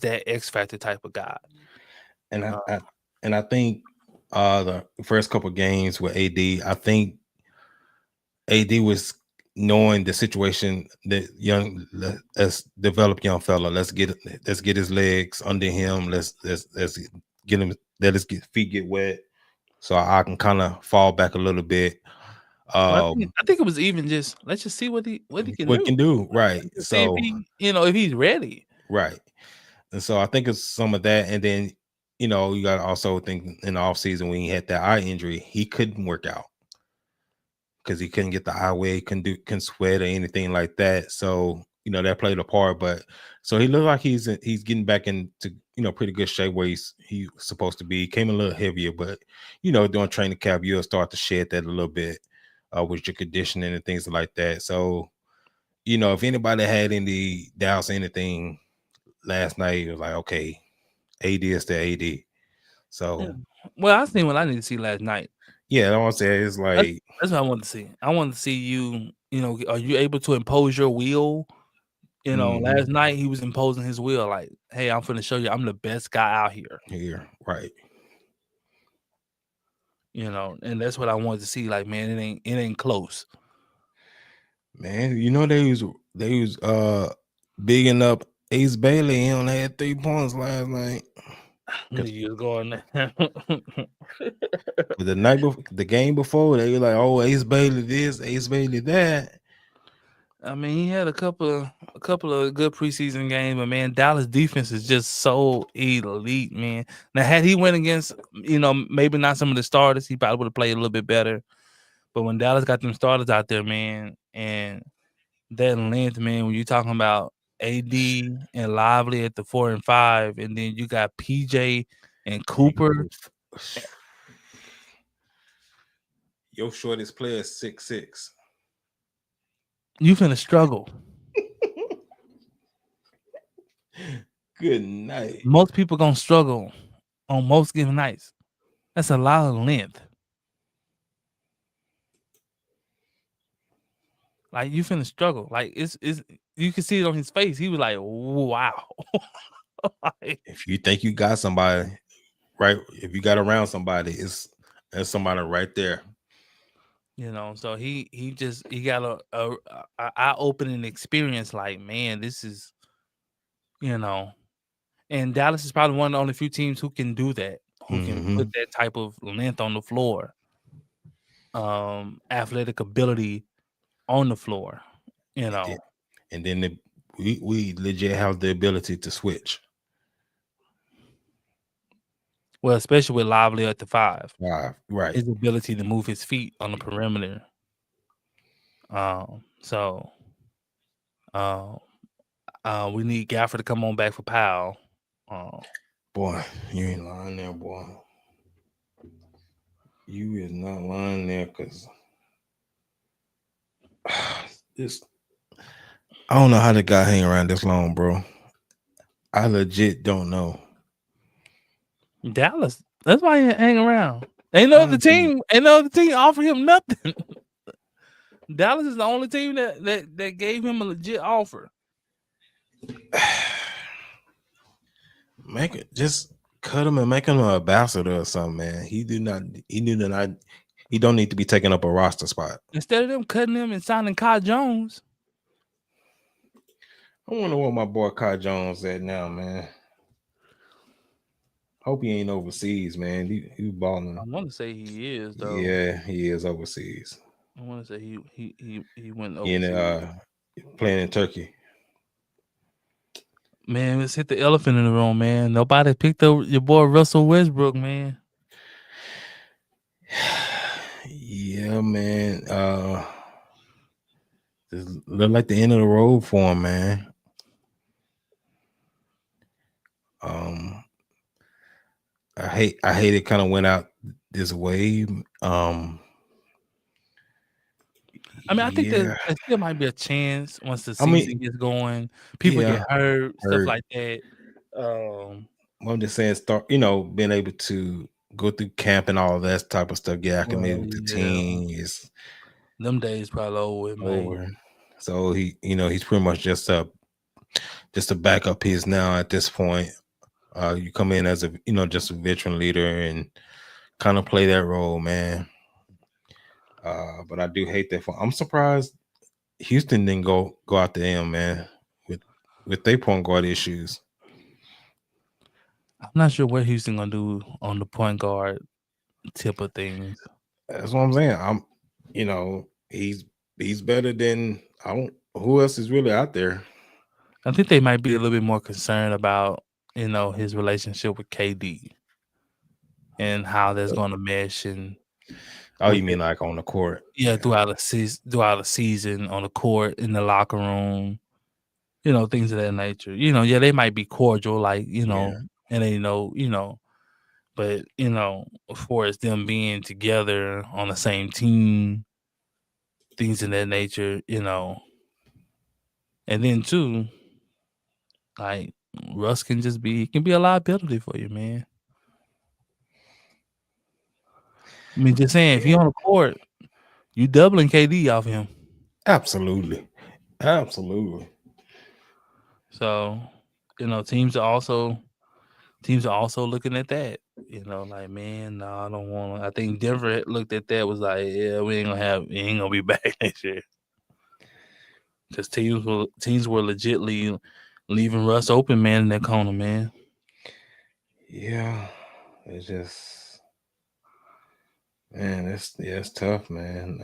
that X factor type of guy. And I think the first couple of games with AD, I think AD was knowing the situation that let's develop young fella. Let's get his legs under him. Let's get him. Let his feet get wet, so I can kind of fall back a little bit. I think it was even just let's just see what he can do. Right. So if he's ready. Right. And so I think it's some of that, and then you got to also think in the offseason when he had that eye injury, he couldn't work out because he couldn't get the eye where he can sweat or anything like that. So that played a part. But so he looked like he's getting back into pretty good shape where he's supposed to be. He came a little heavier, but during training camp you'll start to shed that a little bit with your conditioning and things like that. So if anybody had any doubts or anything last night, it was like, okay, AD is the AD. So well, I seen what I need to see last night. Yeah, I want to say it's like that's what I want to see. I want to see you. Are you able to impose your will? Last night he was imposing his will. Like, hey, I'm finna show you I'm the best guy out here. Right. And that's what I wanted to see. Like, man, it ain't close. Man, they was bigging up Ace Bailey. He only had 3 points last night. Knew you was going there. The game before, they were like, "Oh, Ace Bailey this, Ace Bailey that." I mean, he had a couple of good preseason games, but man, Dallas defense is just so elite, man. Now, had he went against, maybe not some of the starters, he probably would have played a little bit better. But when Dallas got them starters out there, man, and that length, man, when you're talking about AD and Lively at the 4 and 5, and then you got PJ and Cooper. Your shortest player is 6'6". You finna struggle. Good night. Most people gonna struggle on most given nights. That's a lot of length. Like, you finna struggle. Like, it's you can see it on his face. He was like, wow. Like, If you think you got somebody, right? If you got around somebody, there's somebody right there. So he got a eye-opening experience. Like, man, this is, and Dallas is probably one of the only few teams who can do that, who can put that type of length on the floor, athletic ability on the floor, And then we legit have the ability to switch. Well, especially with Lively at the 5. Right. His ability to move his feet on the perimeter. We need Gafford to come on back for Powell. Boy, you ain't lying there, boy. You is not lying there, because I don't know how the guy hang around this long, bro. I legit don't know. Dallas, that's why he hang around. Ain't no other team offer him nothing. Dallas is the only team that gave him a legit offer. Just cut him and make him an ambassador or something, man. He don't need to be taking up a roster spot. Instead of them cutting him and signing Kai Jones. I wonder what my boy Kai Jones at now, man. Hope he ain't overseas, man. He balling. I want to say he is, though. Yeah, he is overseas. I want to say he went overseas. Playing in Turkey. Man, let's hit the elephant in the room, man. Nobody picked up your boy Russell Westbrook, man. Yeah, man. Just look like the end of the road for him, man. I hate it kind of went out this way. I mean, I think there still might be a chance once the season gets going. People get hurt, stuff like that. I'm just saying, being able to go through camp and all that type of stuff, get acclimated with the team is them days probably over. So he's pretty much just a backup piece now at this point. You come in as just a veteran leader and kind of play that role, man. But I do hate that. I'm surprised Houston didn't go after him, man, with their point guard issues. I'm not sure what Houston gonna do on the point guard tip of things. That's what I'm saying. He's better than who else is really out there. I think they might be a little bit more concerned about his relationship with KD and how that's going to mesh. And you mean like on the court? Yeah, throughout the season on the court, in the locker room, things of that nature. They might be cordial, like and they but as far as them being together on the same team, things of that nature, and then too, like Russ can be a liability for you, man. I mean, just saying, if you're on the court, you doubling KD off him. Absolutely. So, teams are also looking at that. Like, man, no, I don't want to. I think Denver looked at that, was like, yeah, we ain't gonna be back next year. Because teams were legitly leaving Russ open, man, in that corner, man. Yeah, it's just man, it's tough, man.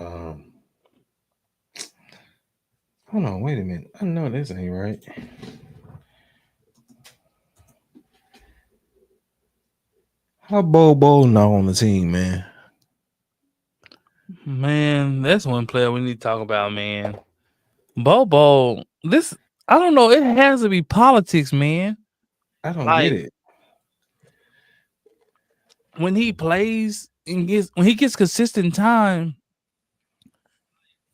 Hold on, wait a minute. I know this ain't right. How Bobo not on the team, man? Man, that's one player we need to talk about, man. Bobo, this I don't know. It has to be politics, man. I don't get Like it. when he plays and when he gets consistent time,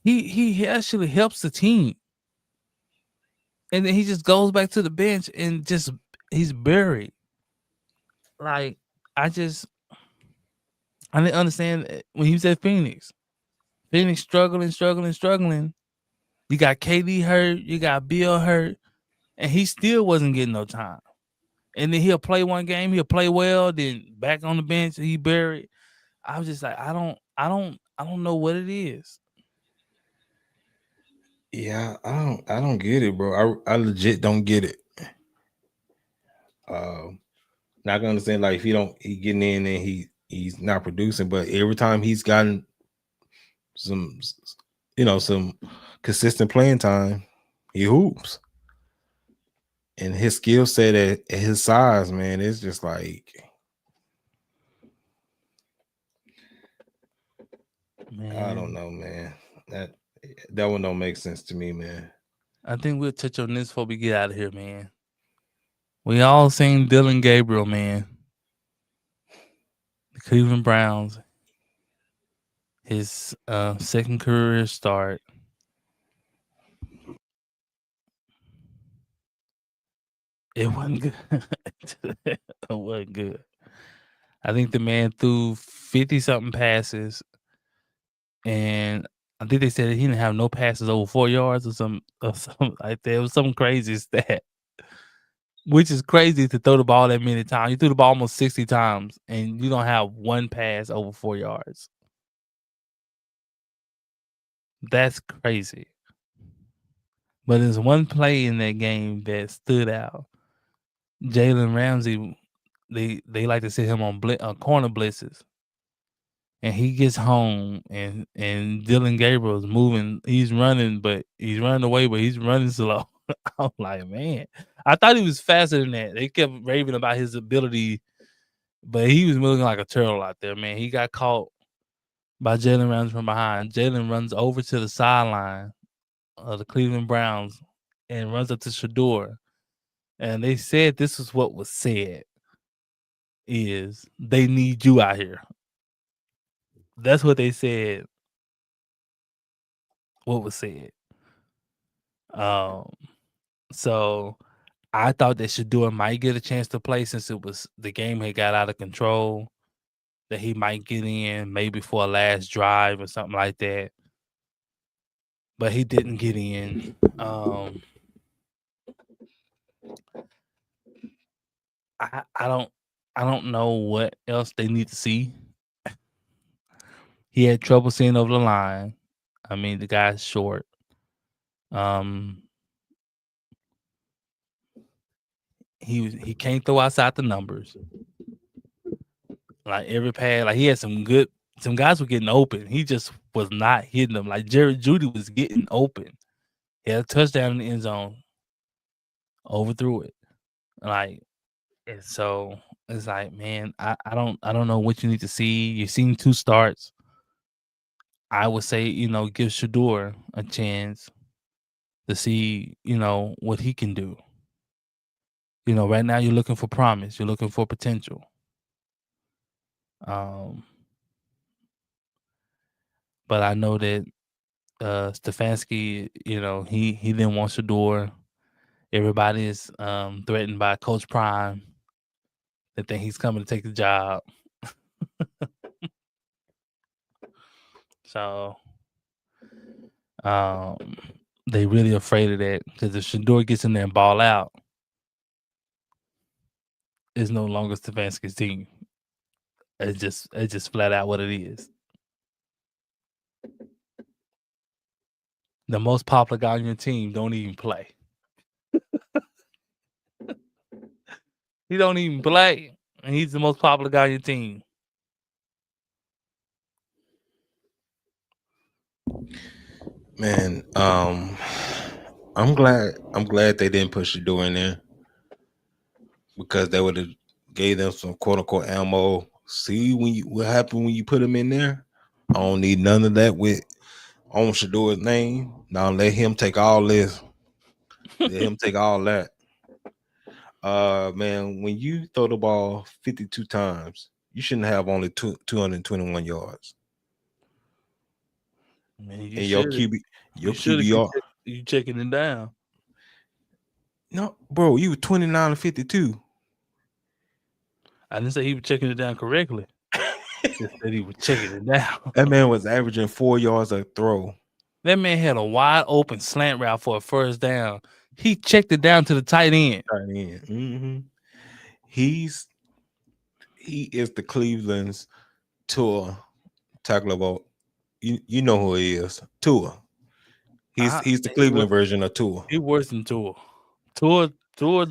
he actually helps the team. And then he just goes back to the bench and just he's buried. Like I didn't understand when he was at Phoenix. Phoenix struggling. You got KD hurt, you got Bill hurt, and he still wasn't getting no time. And then he'll play one game, he'll play well, then back on the bench, he buried. I was just like, I don't know what it is. Yeah, I don't get it, bro. I legit don't get it. Not gonna understand like if he getting in and he's not producing, but every time he's gotten some some consistent playing time, he hoops. And his skill set at his size, man, it's just like I don't Man, know, man. That that one don't make sense to me, man. I think we'll touch on this before we get out of here, man. We all seen Dylan Gabriel, man. The Cleveland Browns, his second career start. It wasn't good. It wasn't good. I think the man threw 50 something passes, and I think they said he didn't have no passes over 4 yards or something like that. It was some crazy stat, which is crazy to throw the ball that many times. You threw the ball almost 60 times, and you don't have one pass over 4 yards. That's crazy. But there's one play in that game that stood out. Jalen Ramsey, they like to sit him on corner blitzes, and he gets home, and Dylan Gabriel is moving. He's running, but he's running away, but he's running slow. I'm like, man, I thought he was faster than that. They kept raving about his ability, but he was moving like a turtle out there, man. He got caught by Jalen Ramsey from behind. Jalen runs over to the sideline of the Cleveland Browns and runs up to Shador. And they said this is what was said is they need you out here. That's what they said. What was said. Um, so I thought that Shador might get a chance to play since the game had got out of control. That he might get in maybe for a last drive or something like that. But he didn't get in. I don't know what else they need to see. He had trouble seeing over the line. I mean, the guy's short. He can't throw outside the numbers. Like every pass, like he had some guys were getting open. He just was not hitting them. Like Jared Judy was getting open. He had a touchdown in the end zone. Overthrew it. Like, and so it's like, man, I don't know what you need to see. You've seen 2 starts. I would say, give Shador a chance to see, what he can do. Right now you're looking for promise. You're looking for potential. But I know that Stefanski, he didn't want Shador. Everybody is threatened by Coach Prime. They think he's coming to take the job. So they really afraid of that because if Shador gets in there and ball out, it's no longer Stefanski's team. It's just flat out what it is. The most popular guy on your team don't even play. He don't even play. and he's the most popular guy on your team. Man, I'm glad they didn't push the door in there because they would have gave them some quote unquote ammo. See what happened when you put him in there? I don't need none of that with on Shador's name. Now let him take all this. Let him take all that. Man, when you throw the ball 52 times, you shouldn't have only 221 yards. Man, you And your should. QB, You your should if you QBR. you checking it down. No, bro, you were 29 and 52. I didn't say he was checking it down correctly. I just said he was checking it down. That man was averaging 4 yards a throw. That man had a wide open slant route for a first down. He checked it down to the tight end. Tight end. He is the Cleveland's Tua Tagovailoa. You know who he is, Tua. He's the Cleveland version of Tua. He worse than Tua. Tua's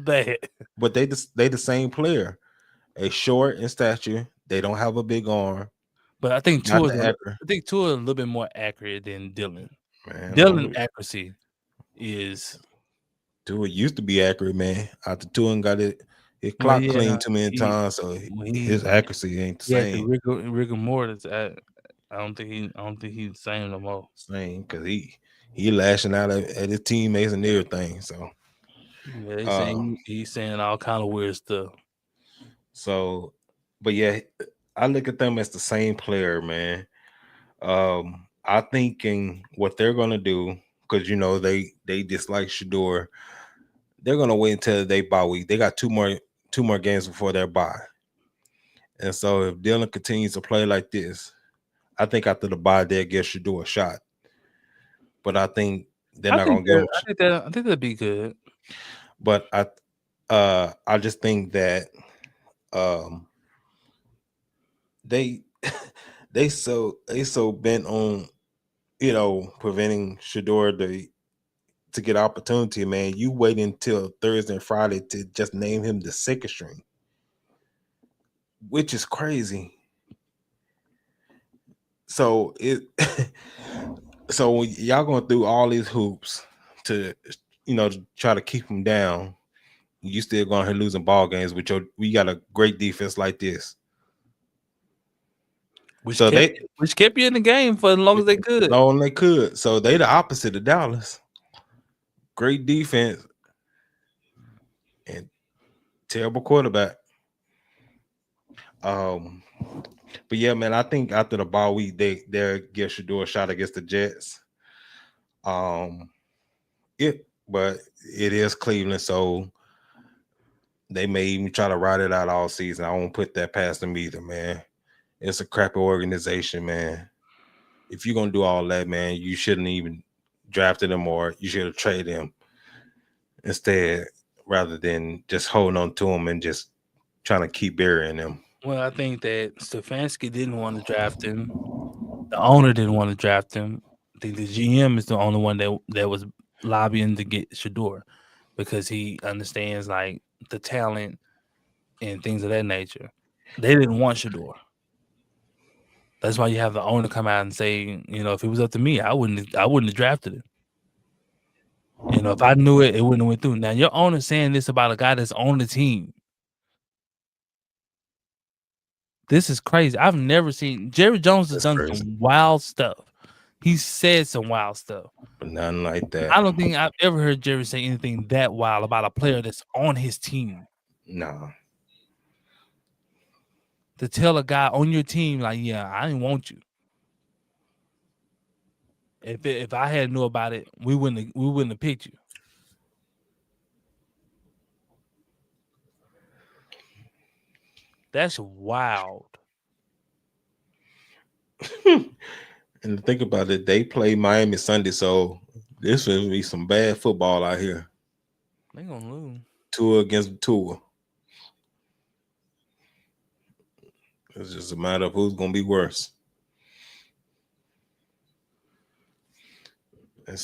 bad. But they the same player. A short in stature. They don't have a big arm. But I think Not Tua's the accurate. a little bit more accurate than Dylan. Man, Dylan accuracy is Tua used to be accurate, man. After Tua got his clock cleaned too many times, so his accuracy ain't the same. Rigor mortis. I don't think he's the same no more. Same, because he lashing out at his teammates and everything. So yeah, he's saying all kind of weird stuff. So, but yeah, I look at them as the same player, man. I thinking what they're gonna do, because they dislike Shador. They're gonna wait until they bye week. They got two more games before their bye. And so if Dylan continues to play like this, I think after the bye they'll give Shador a shot. But I think they're not gonna give him. I think that'd be good. But I just think that they so bent on preventing Shador to get opportunity, man. You wait until Thursday and Friday to just name him the second string, which is crazy. So so y'all going through all these hoops to to try to keep him down. You still going to losing ball games with we got a great defense like this. Which kept you in the game for as long as they could. As long as they could. So they the opposite of Dallas. Great defense and terrible quarterback. But yeah, man, I think after the bye week, they'll give Shador a shot against the Jets. But it is Cleveland, so they may even try to ride it out all season. I won't put that past them either, man. It's a crappy organization, man. If you're gonna do all that, man, you shouldn't even drafted him, or you should have traded him instead, rather than just holding on to him and just trying to keep burying him. Well, I think that Stefanski didn't want to draft him. The owner didn't want to draft him. I think the GM is the only one that was lobbying to get Shador because he understands like the talent and things of that nature. They didn't want Shador. That's why you have the owner come out and say, if it was up to me, I wouldn't have drafted him. If I knew it, it wouldn't have went through. Now your owner saying this about a guy that's on the team. This is crazy. I've never seen Jerry Jones has done some wild stuff. He said some wild stuff. But nothing like that. I don't think I've ever heard Jerry say anything that wild about a player that's on his team. No. To tell a guy on your team, like, yeah, I didn't want you. If I had knew about it, we wouldn't have picked you. That's wild. And think about it, they play Miami Sunday, so this will be some bad football out here. They gonna lose. Tua against Tua. It's just a matter of who's gonna be worse. And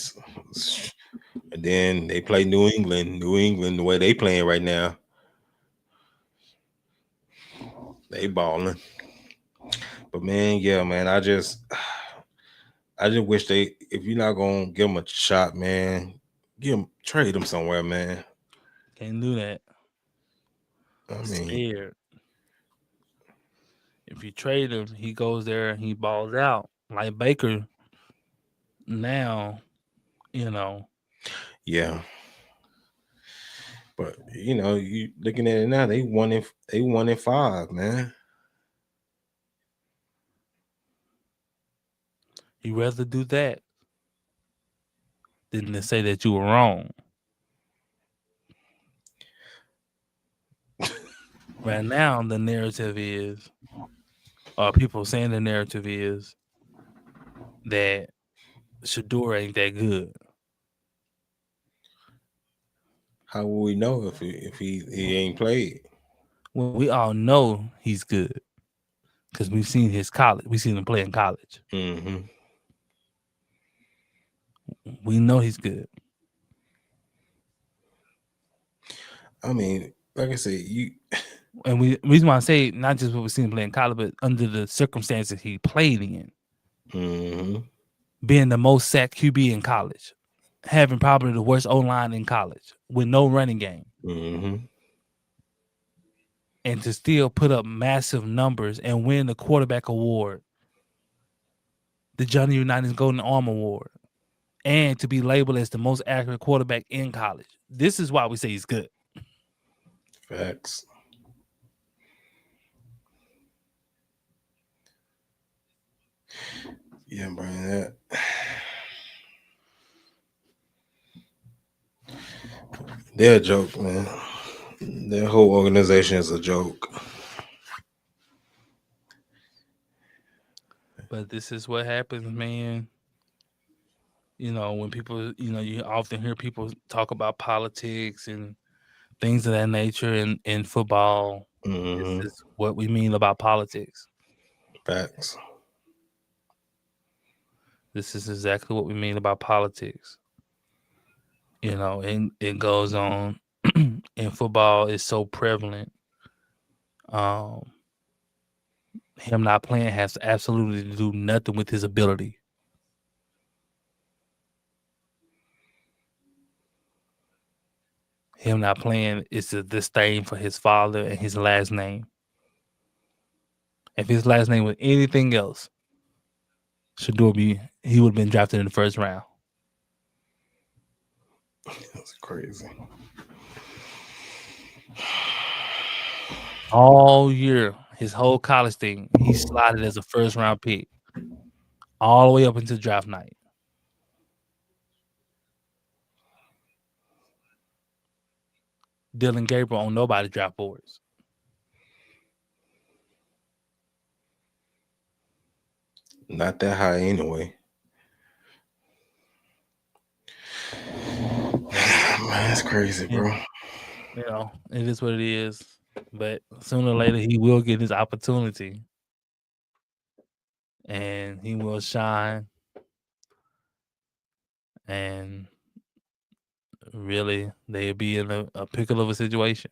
then they play New England. The way they playing right now. They balling. But man, yeah, man, I just wish they, if you're not gonna give them a shot, man, trade them somewhere, man. Can't do that. I mean, Scared. If you trade him, he goes there and he balls out like Baker. Now, you know, yeah. But you looking at it now, they 1-5, man. you rather do that than to say that you were wrong. Right now, the narrative is, or people saying the narrative is that Shador ain't that good. How will we know if he ain't played? Well, we all know he's good because we've seen his college. We've seen him play in college. Mm-hmm. We know he's good. I mean, like I said, And reason why I say not just what we've seen him play in college, but under the circumstances he played in, mm-hmm. being the most sacked QB in college, having probably the worst O-line in college with no running game, Mm-hmm. and to still put up massive numbers and win the quarterback award, the Johnny Unitas Golden Arm Award, and to be labeled as the most accurate quarterback in college. This is why we say he's good. Facts. Yeah, Brian. They're a joke, man. Their whole organization is a joke. But this is what happens, man. You know, when people, you often hear people talk about politics and things of that nature in football. Mm-hmm. This is what we mean about politics. Facts. This is exactly what we mean about politics. You know, and it goes on in football is so prevalent. Him not playing has absolutely to do nothing with his ability. Him not playing is a disdain for his father and his last name. If his last name was anything else, he would have been drafted in the first round. That's crazy. All year, his whole college thing, he slotted as a first round pick, all the way up until draft night. Dylan Gabriel on nobody's draft boards. Not that high anyway. Man, that's crazy, bro. You know, it is what it is. But sooner or later, he will get his opportunity. And he will shine. And really, they'll be in a pickle of a situation.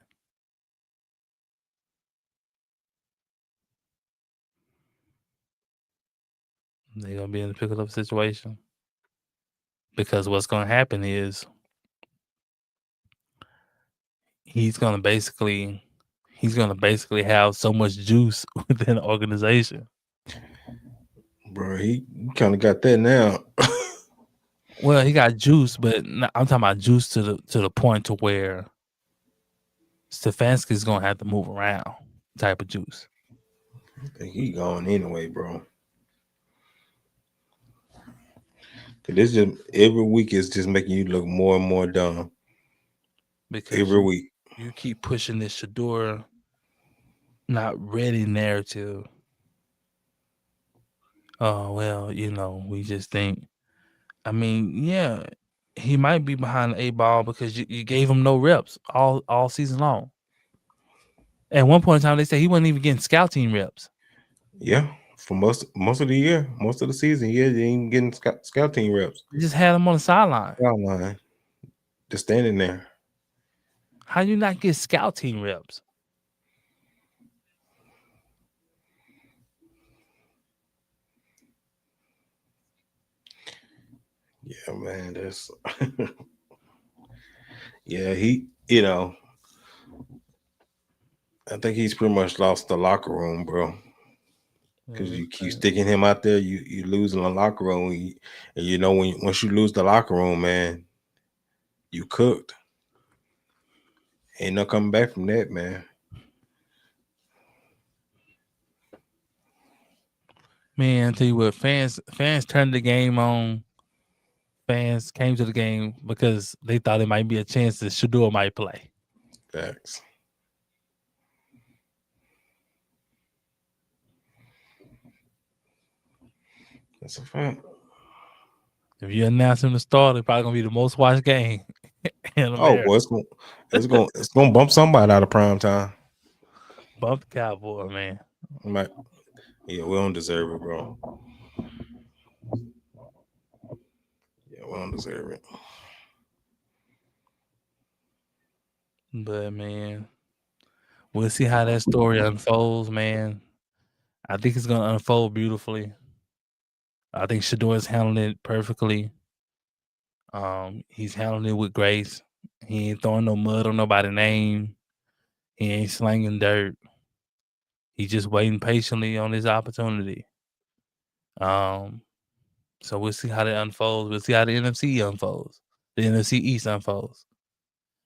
They're going to be in a pickle of a situation. Because what's going to happen is he's going to basically have so much juice within the organization. Bro, he kind of got that now. Well, he got juice, but I'm talking about juice to the point to where Stefanski's gonna have to move around type of juice. I think he gone anyway, bro. This just every week is just making you look more and more dumb. Because every week you keep pushing this Shador not ready narrative. Oh well, we just think. I mean, yeah, he might be behind the 8 ball because you gave him no reps all season long. At one point in time, they said he wasn't even getting scout team reps. Yeah, for most of the year, most of the season, he ain't even getting scout team reps. You just had him on the sideline. Just standing there. How you not get scout team reps? Yeah, man. That's yeah. He, I think he's pretty much lost the locker room, bro. Because Yeah, you keep sticking him out there, you losing the locker room, and once you lose the locker room, man, you cooked. Ain't no coming back from that, man. man, I tell you what, fans turned the game on. Fans came to the game because they thought it might be a chance that Shador might play. Facts. That's a fact. If you announce him to start, it's probably gonna be the most watched game in Oh, America. boy, it's gonna bump somebody out of prime time. Bump the Cowboy, man. Like, yeah, we don't deserve it, bro. Yeah, we don't deserve it. But man, we'll see how that story unfolds, man. I think it's gonna unfold beautifully. I think Shador's handling it perfectly. He's handling it with grace. He ain't throwing no mud on nobody's name. He ain't slanging dirt. He's just waiting patiently on his opportunity. So we'll see how that unfolds. We'll see how the NFC unfolds. The NFC East unfolds.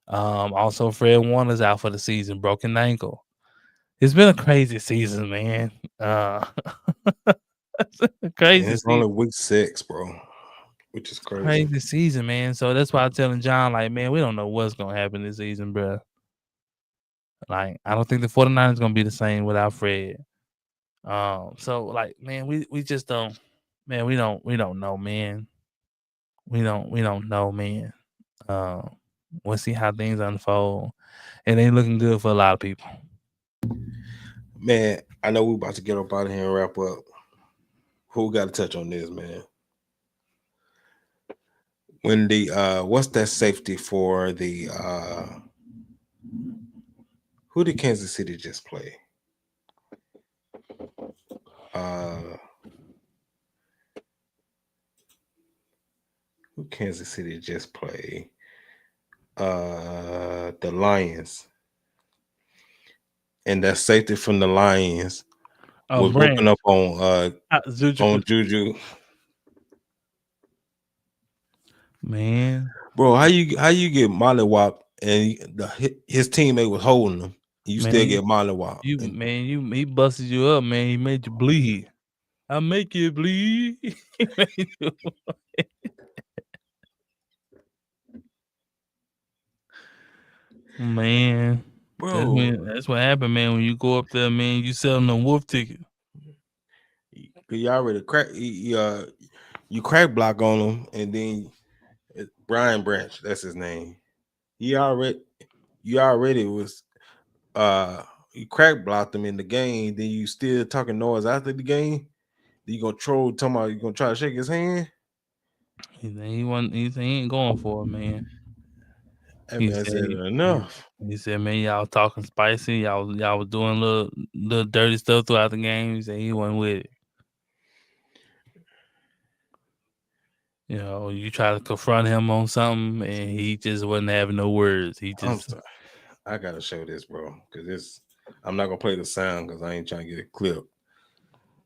Also Fred Warner's out for the season, broken ankle. It's been a crazy season, man. And Crazy it's season. only week 6, bro, which is crazy. Crazy season, man. So that's why I'm telling John, like, man, we don't know what's gonna happen this season, bro. Like, I don't think the 49ers is gonna be the same without Fred. So like, man, we just don't, man, we don't know, man. We don't know, man. We'll see how things unfold. It ain't looking good for a lot of people. Man, I know we about to get up out of here and wrap up. Who got to touch on this, man? When the what's that safety for the who did Kansas City just play? Who Kansas City just play? The Lions. And that safety from the Lions was Brand, whooping up on Juju, Juju. man. Bro, how you get mollywop and his teammate was holding him? You still Man, get mollywop. he busted you up, man. He made you bleed. I make you bleed. He made you- man, Bro, that's what happened, man. When you go up there, man, you selling a wolf ticket. you already you crack block on him, and then Brian Branch, that's his name. You already was you crack blocked him in the game, then you still talking noise after the game. Then you gonna troll talking about you gonna try to shake his hand. He ain't going for it, man. That He man said, said enough. man, y'all talking spicy. Y'all was doing little dirty stuff throughout the game. He said he wasn't with it. You know, you try to confront him on something, and he just wasn't having no words. He I'm just, sorry. I gotta show this, bro, because I'm not gonna play the sound because I ain't trying to get a clip.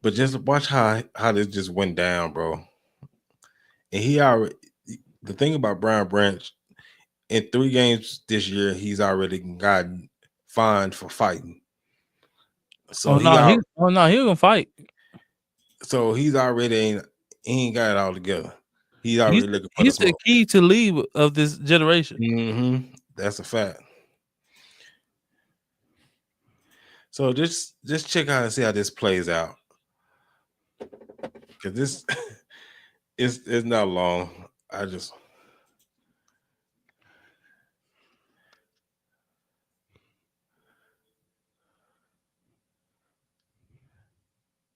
But just watch how this just went down, bro. And he already the thing about Brian Branch in 3 games this year, he's already gotten fined for fighting. So he he gonna fight. he's already he ain't got it all together. He's already looking for the He's the smoke. key to lead of this generation. That's a fact. So just check out and see how this plays out. Cause this it's not long.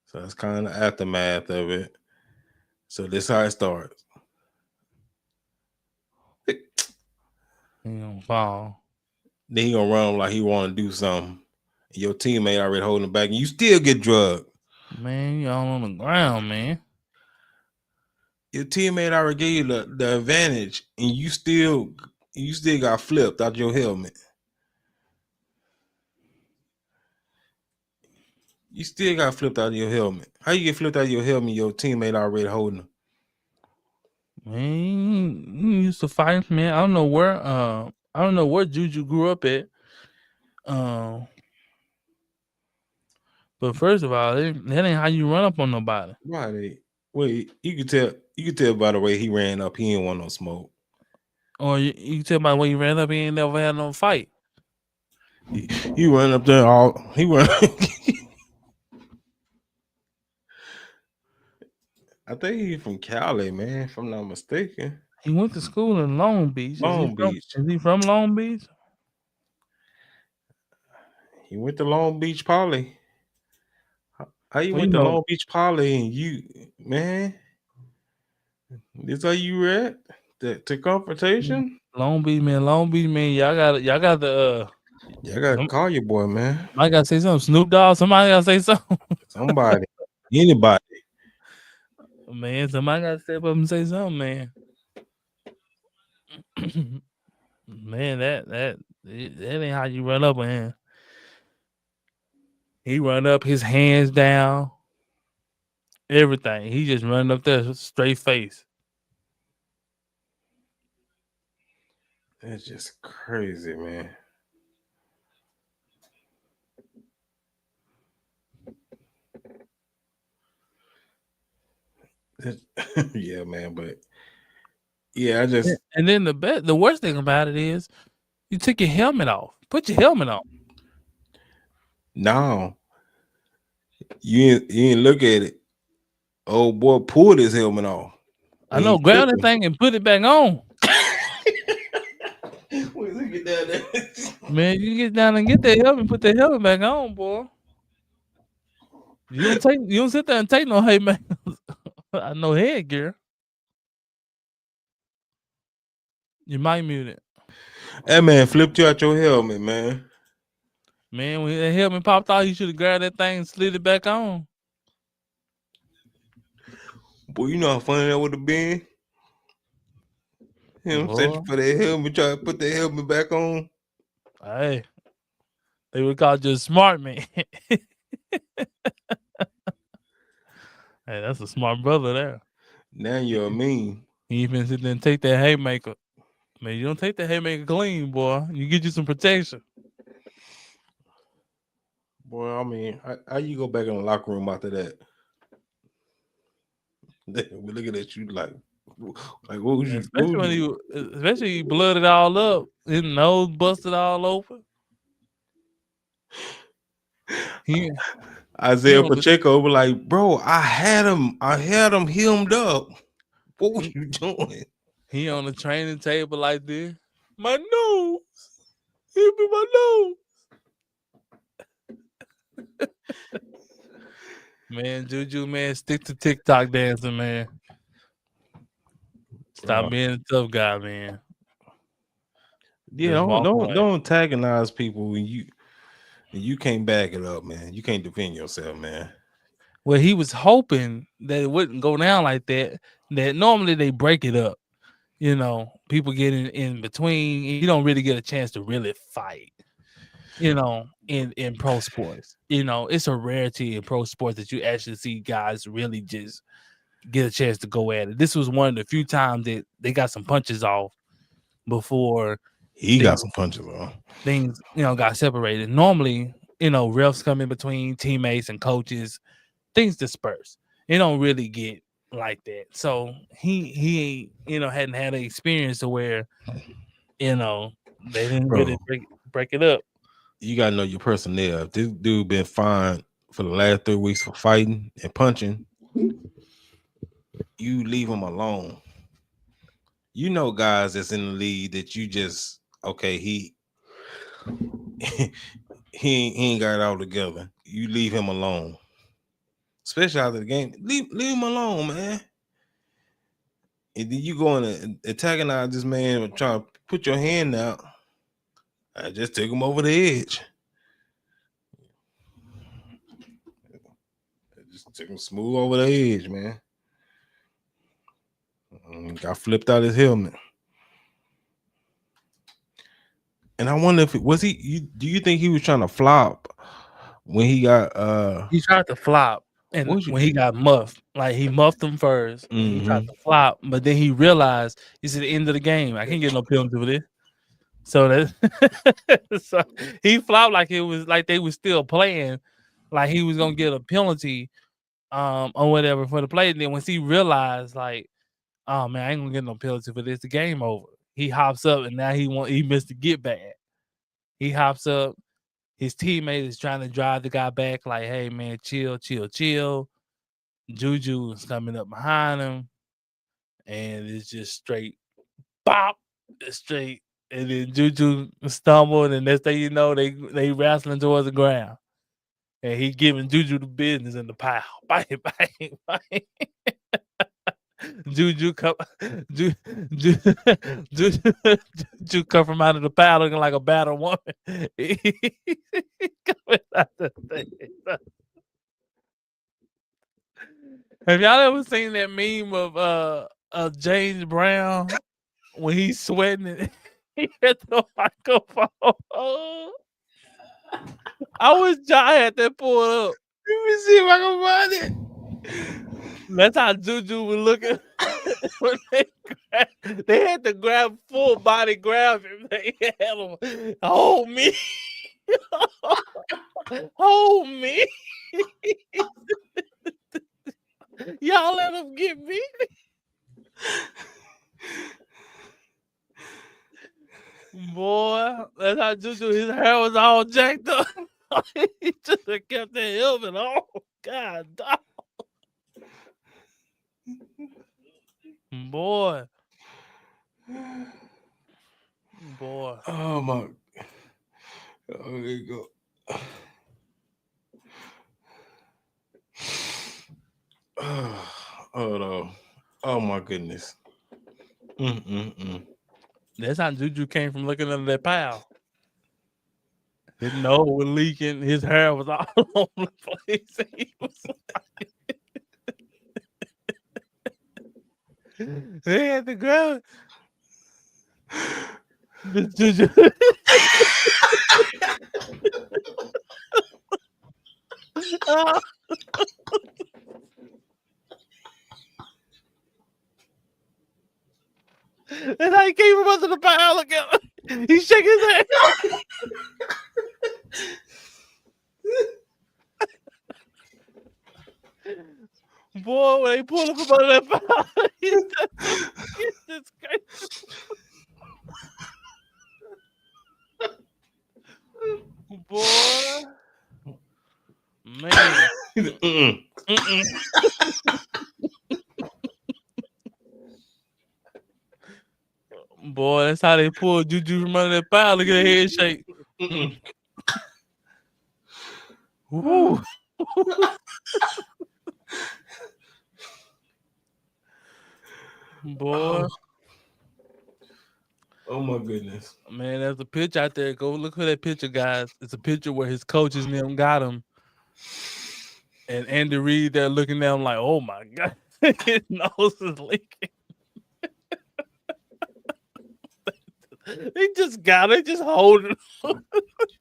So that's kind of aftermath of it. So this how it starts. He gonna fall. Then he gonna run like he want to do something. Your teammate already holding back, and you still get drugged. Man, you all on the ground, man. Your teammate already gave you the advantage, and you still got flipped out your helmet. You still got flipped out of your helmet. How you get flipped out of your helmet? Your teammate already holding them. Man, you used to fight, man. I don't know where Juju grew up at. But first of all, that ain't how you run up on nobody. Right. Wait, you could tell by the way he ran up, he didn't want no smoke. Or you can tell by the way he ran up, he ain't never had no fight. He run up there he run. I think he's from Cali, man, if I'm not mistaken. He went to school in Long Beach. Is he from Long Beach? He went to Long Beach Poly. How you went to Long Beach Poly and you, man? This how you read to confrontation? Long Beach, man. Y'all got the. Y'all gotta call your boy, man. I gotta say something. Snoop Dogg. Somebody gotta say something. Somebody, anybody. Man, somebody gotta step up and say something, man. Man, that ain't how you run up on him. He run up, his hands down, everything. He just run up there straight face. That's just crazy, man. Yeah, man, but yeah, I just and then the worst thing about it is you took your helmet off. Put your helmet on. No, you ain't look at it. Old boy pulled his helmet off. I know, grab that thing and put it back on. Get down there. Man, you get down and get that helmet and put that helmet back on, boy. You don't sit there and take no haymakers. I know headgear. You might mute it. That man flipped you out your helmet, man. Man, when that helmet popped out, he should have grabbed that thing and slid it back on. Boy, you know how funny that would have been? Him searching for that helmet, try to put that helmet back on. Hey, they would call you a smart man. Hey, that's a smart brother there. Now you're mean. He even sit there and take that haymaker. Man, you don't take that haymaker clean, boy. You get you some protection. Boy, I mean, how you go back in the locker room after that? We're looking at you like what was you? Especially he blooded all up, his nose busted all open. Isaiah Pacheco was like, bro, I had him hemmed up. What were you doing? He on the training table like this. My nose. Hit me my nose. Man, Juju, man, stick to TikTok dancing, man. Stop being a tough guy, man. Yeah, don't antagonize people when you can't back it up, man. You can't defend yourself, man. Well, he was hoping that it wouldn't go down like that. That normally they break it up. You know, people get in between. You don't really get a chance to really fight. You know, in pro sports, you know, it's a rarity in pro sports that you actually see guys really just get a chance to go at it. This was one of the few times that they got some punches off before got some punches off. Things, you know, got separated. Normally, you know, refs come in between teammates and coaches. Things disperse. It don't really get like that. So he you know, hadn't had an experience to where, you know, they didn't really break it up. You gotta know your personnel. If this dude been fined for the last 3 weeks for fighting and punching, you leave him alone. You know guys that's in the league that you just he ain't got it all together. You leave him alone. Especially after the game. Leave him alone, man. And then you go and antagonize this man and try to put your hand out. I just took him over the edge. I just took him smooth over the edge, man. Got flipped out his helmet. And I wonder if do you think he was trying to flop when he got He tried to flop, and when he got muffed, like he muffed him first, and he tried to flop, but then he realized it's at the end of the game. I can't get no penalty for this. So that so he flopped like it was like they were still playing, like he was gonna get a penalty, or whatever for the play. And then once he realized, like, oh man, I ain't gonna get no penalty for this. The game over. He hops up, and now he missed the get back. He hops up. His teammate is trying to drive the guy back, like, hey man, chill. Juju is coming up behind him, and it's just straight bop, straight. And then Juju stumbled, and next thing you know, they wrestling towards the ground. And he giving Juju the business in the pile. Bang, bang, bang. Juju come from out of the pile looking like a battered woman. Coming out the thing. Have y'all ever seen that meme of James Brown when he's sweating and he hit the microphone? I wish John had that pulled up. Let me see if I can find it. That's how Juju was looking when they had to grab full body grab him. They had him hold me. Hold me. Y'all let him get me. Boy, that's how Juju, his hair was all jacked up. He just kept that helmet on. God dog. Boy. Oh my. Oh, there you go. Oh no. Oh my goodness. That's how Juju came from looking under that pile. His nose was leaking. His hair was all over the place. He was they had to grab it. Juju. That's how he came from under the pile. Look at him. He shaking his head. Boy, when they pulled him from under that pile, he's just crazy. Boy. Man. Boy, that's how they pulled Juju from under that pile. Look at that head shake. Woo. Boy. Oh my goodness. Man, there's a picture out there. Go look for that picture, guys. It's a picture where his coaches and them got him. And Andy Reid there looking at him like, oh my God. His nose is leaking. They just got it. They just holding him.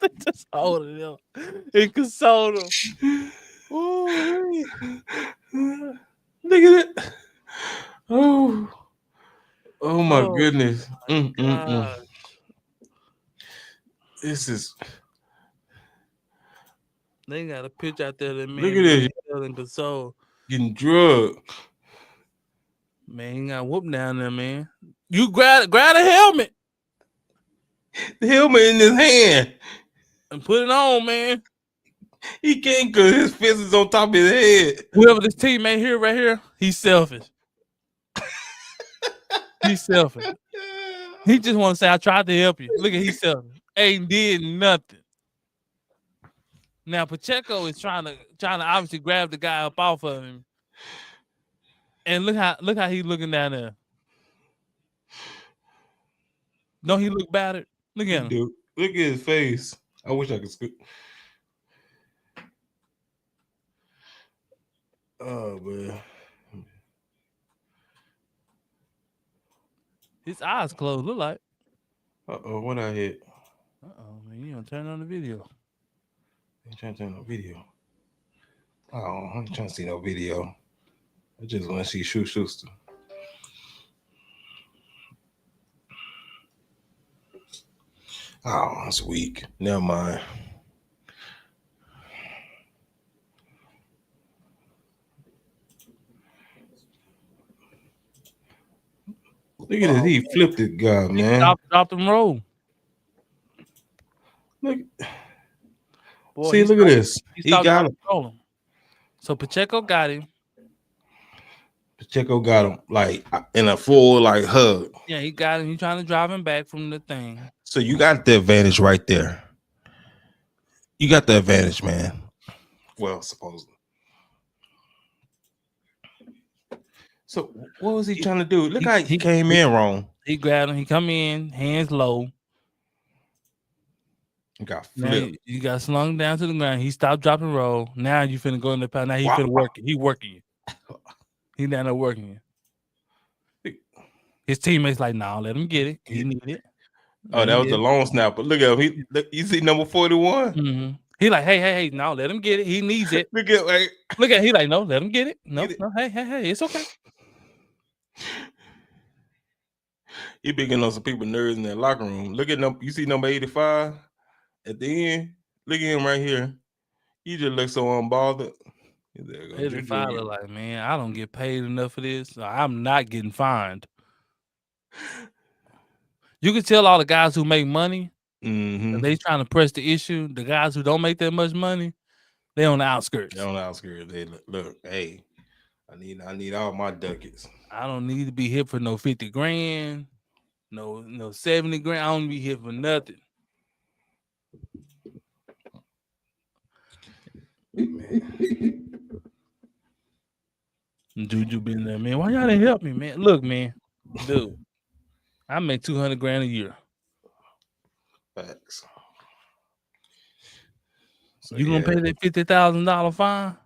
They just holding him. They console him. Oh, look at it. Oh my goodness. This is. They got a picture out there that man. Look at this. Console. Getting drugged. Man, he got whooped down there, man. You grab a helmet. The helmet in his hand. And put it on, man. He can't because his fist is on top of his head. Whoever this teammate here, right here, he's selfish. He's selfish. He just want to say, I tried to help you. Look at he's selfish. Ain't did nothing. Now Pacheco is trying to obviously grab the guy up off of him. And look how he's looking down there. Don't he look battered? Look at him. Dude, look at his face. I wish I could scoop. Oh man. His eyes closed. Look like. What I hit? Man, you don't turn on the video. I'm trying to turn on video. Oh, I ain't trying to see no video. I just want to see Schuster. Oh, that's weak. Never mind. Look at this. He flipped it, guy, man. Dropped and roll. Look. Boy, see, look at this. He got him. So Pacheco got him. Pacheco got him like in a full like hug. Yeah, he got him. He's trying to drive him back from the thing. So you got the advantage right there. You got the advantage, man. Well, supposedly. So what was he trying to do? Look how he came in wrong. He grabbed him. He come in, hands low. He got flipped. You got slung down to the ground. He stopped, drop, and roll. Now you finna go in the pound. Now he finna work it. He working you. He down there working you. His teammates like, nah, let him get it. He need it. Oh, that was the long snapper. Look at him. You see number 41? Mm-hmm. He like, hey, no, let him get it. He needs it. Look at he like, no, let him get it. No, hey, it's okay. He been getting on some people nerves in that locker room. Look at you see number 85 at the end. Look at him right here. He just looks so unbothered. 85 look like, man, I don't get paid enough for this. So I'm not getting fined. You can tell all the guys who make money, they trying to press the issue. The guys who don't make that much money, they on the outskirts. They're on the outskirts. They look, hey, I need all my ducats. I don't need to be hit for no 50 grand, no 70 grand. I don't be hit for nothing. Juju been there, man. Why y'all didn't help me, man? Look, man, dude, I make $200 grand a year. Facts. So you gonna pay that $50,000 fine?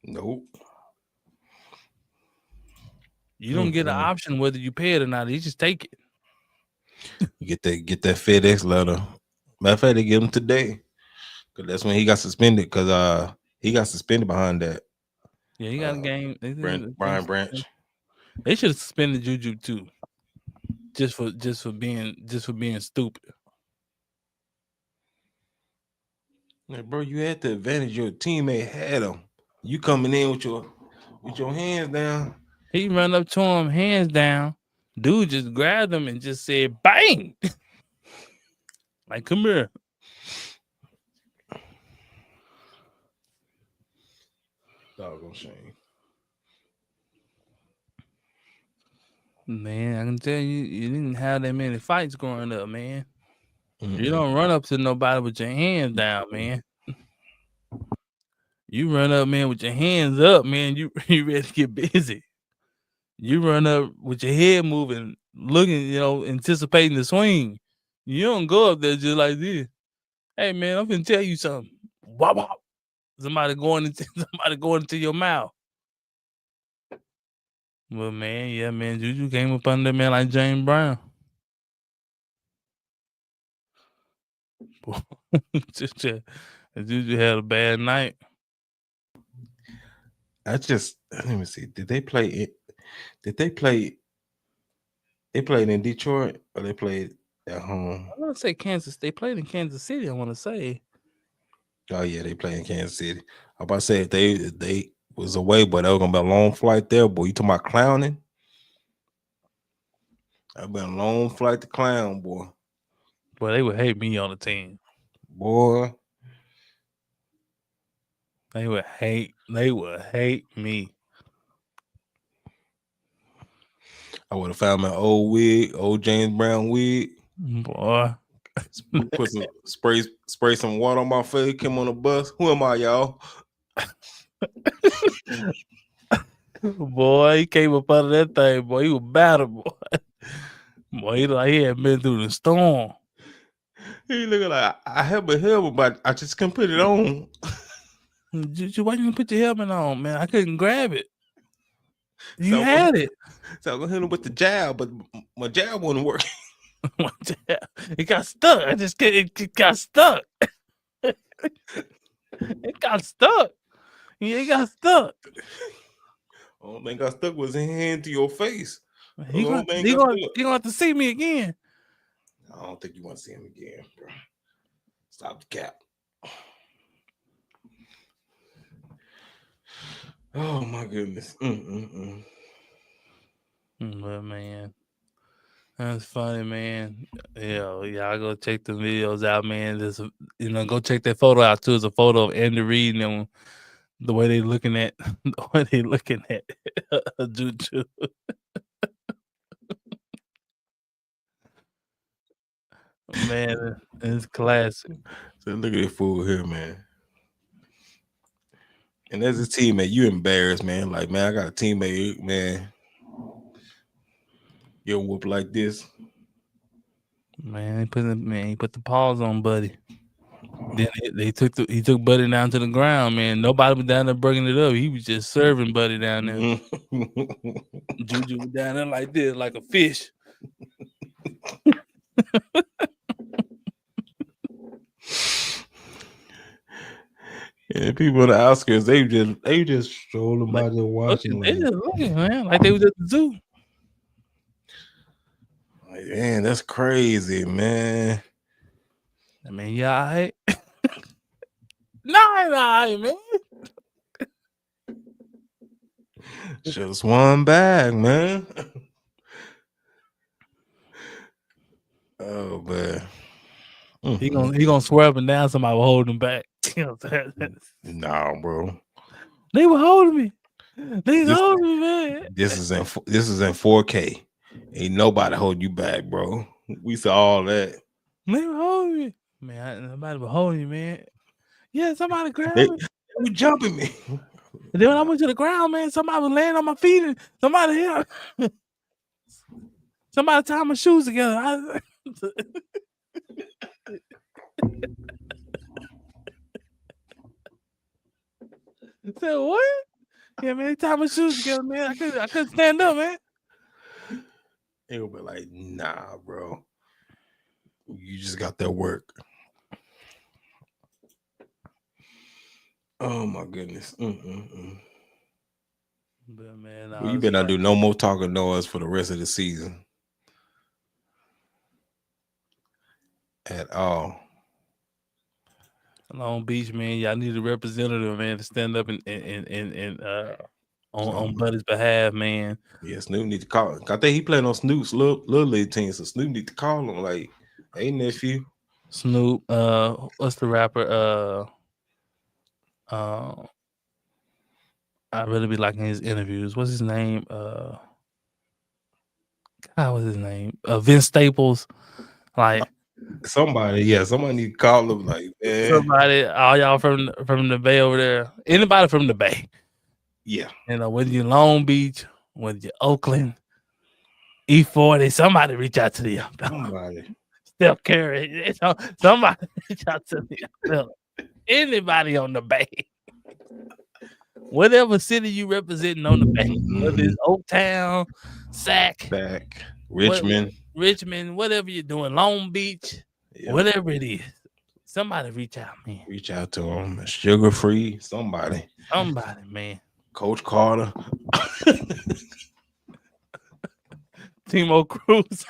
Nope. You don't get an option whether you pay it or not. You just take it. You get that FedEx letter. Matter of fact, they give him today, because that's when he got suspended. Because he got suspended behind that. Yeah, he got a game. Brian Branch. They should have suspended Juju too, just for being stupid. Yeah, bro, you had the advantage. Your teammate had him. You coming in with your hands down. He run up to him, hands down. Dude just grabbed him and just said, "Bang!" Like, come here. Doggone shame. Man, I can tell you didn't have that many fights growing up, man. You don't run up to nobody with your hands down, man. You run up, man, with your hands up, man. You ready to get busy. You run up with your head moving, looking, anticipating the swing. You don't go up there just like this. Hey, man, I'm gonna tell you something. Wop, wop. Somebody going into your mouth. Well, man, yeah, man, Juju came up under man like James Brown. Juju had a bad night. Let me see. Did they play it? They played in Detroit, or they played at home? I want to say Kansas. They played in Kansas City, I want to say. Oh, yeah, they played in Kansas City. I'm about to say if they was away, but that was going to be a long flight there, boy. You talking about clowning? That'd been a long flight to clown, boy. Boy, they would hate me on the team. Boy. They would hate me. I would have found my old wig, old James Brown wig. Boy. Put some spray some water on my face, came on the bus. Who am I, y'all? Boy, he came up out of that thing, boy. He was battered, boy. Boy, he had been through the storm. He looking like I have a helmet, but I just couldn't put it on. Why you didn't put your helmet on, man? I couldn't grab it. You had it. So I'm gonna hit him with the jab, but my jab wasn't working. It got stuck. It got stuck. It got stuck. Yeah, it got stuck. Only thing got stuck was in hand to your face. He gonna have to see me again. I don't think you want to see him again, bro. Stop the cap. Oh my goodness. But man, that's funny, man. Yeah, y'all go check the videos out, man. There's go check that photo out too. It's a photo of Andy Reid and them, the way they looking at Juju. Man, it's classic. So look at this fool here, man. And as a teammate, you embarrassed, man. Like, man, I got a teammate, man. You'll whoop like this. Man, he put the paws on Buddy. Then he took Buddy down to the ground, man. Nobody was down there bringing it up. He was just serving Buddy down there. Juju was down there like this, like a fish. Yeah, people in the outskirts, they just strolling by there watching. They just looking, man, like they was at the zoo. Like, man, that's crazy, man. I mean, yeah, all right. Nah, man. Just one bag, man. Oh man. He gonna swear up and down somebody will hold him back. Nah, bro. They were holding me. They holding me, man. This is in 4K. Ain't nobody hold you back, bro. We saw all that. They were holding me. Man, nobody was holding you, man. Yeah, somebody grabbed me. They were jumping me. And then when I went to the ground, man, somebody was laying on my feet and somebody here. Somebody tied my shoes together. Said what? Yeah, man, they tied my shoes together, man. I couldn't stand up, man. They would be like, nah, bro. You just got that work. Oh my goodness. But man, well, you better not do no more talking noise for the rest of the season. At all. Long Beach, man, y'all need a representative, man, to stand up and on Buddy's behalf, man. Yeah, Snoop need to call him. I think he playing on Snoop's little league team, so Snoop need to call him like, hey nephew. Snoop, what's the rapper? I really be liking his interviews. What's his name? What's his name? Vince Staples. Like somebody need to call him. Like, man. Somebody, all y'all from the Bay over there. Anybody from the Bay. Yeah. Whether you're Long Beach, whether you're Oakland, E40, somebody reach out to the somebody. Steph Curry. Somebody reach out to the anybody on the Bay. Whatever city you representing on the Bay, whether it's Oaktown, Sac, Richmond, whatever you're doing, Long Beach, whatever it is, somebody reach out, man. Reach out to them. Sugar Free, somebody, man. Coach Carter, Timo Cruz.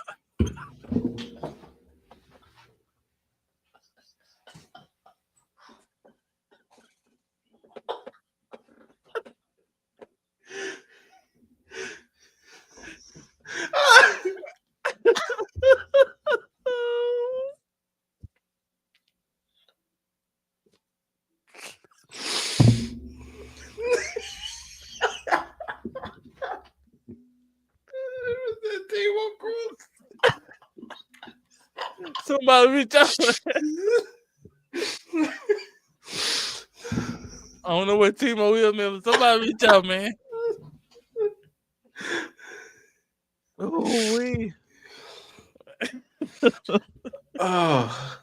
Somebody reach out. I don't know what Timo is, man, but somebody reach out, man. Oh, we. Oh,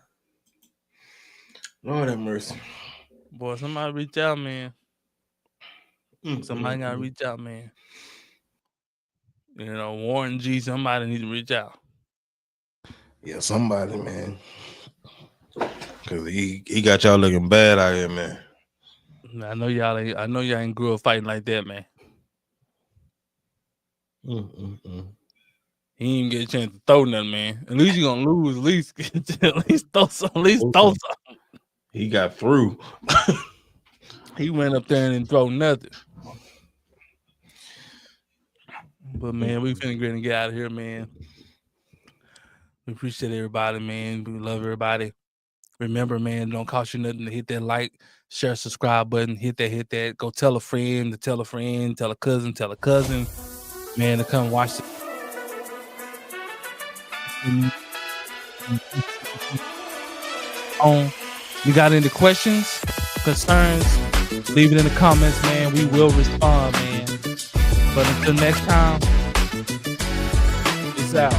Lord have mercy. Boy, somebody reach out, man. Somebody gotta reach out, man. You know, Warren G, somebody need to reach out. Yeah, somebody, man. Cause he got y'all looking bad out here, man. I know y'all ain't grew up fighting like that, man. He ain't get a chance to throw nothing, man. At least you gonna lose. At least throw some. He got through. He went up there and didn't throw nothing. But man, we finna get out of here, man. We appreciate everybody, man. We love everybody. Remember, man, don't cost you nothing to hit that like, share, subscribe button. Hit that. Go tell a friend to tell a friend, tell a cousin, man, to come watch it. You got any questions, concerns? Leave it in the comments, man. We will respond, man. But until next time, peace out.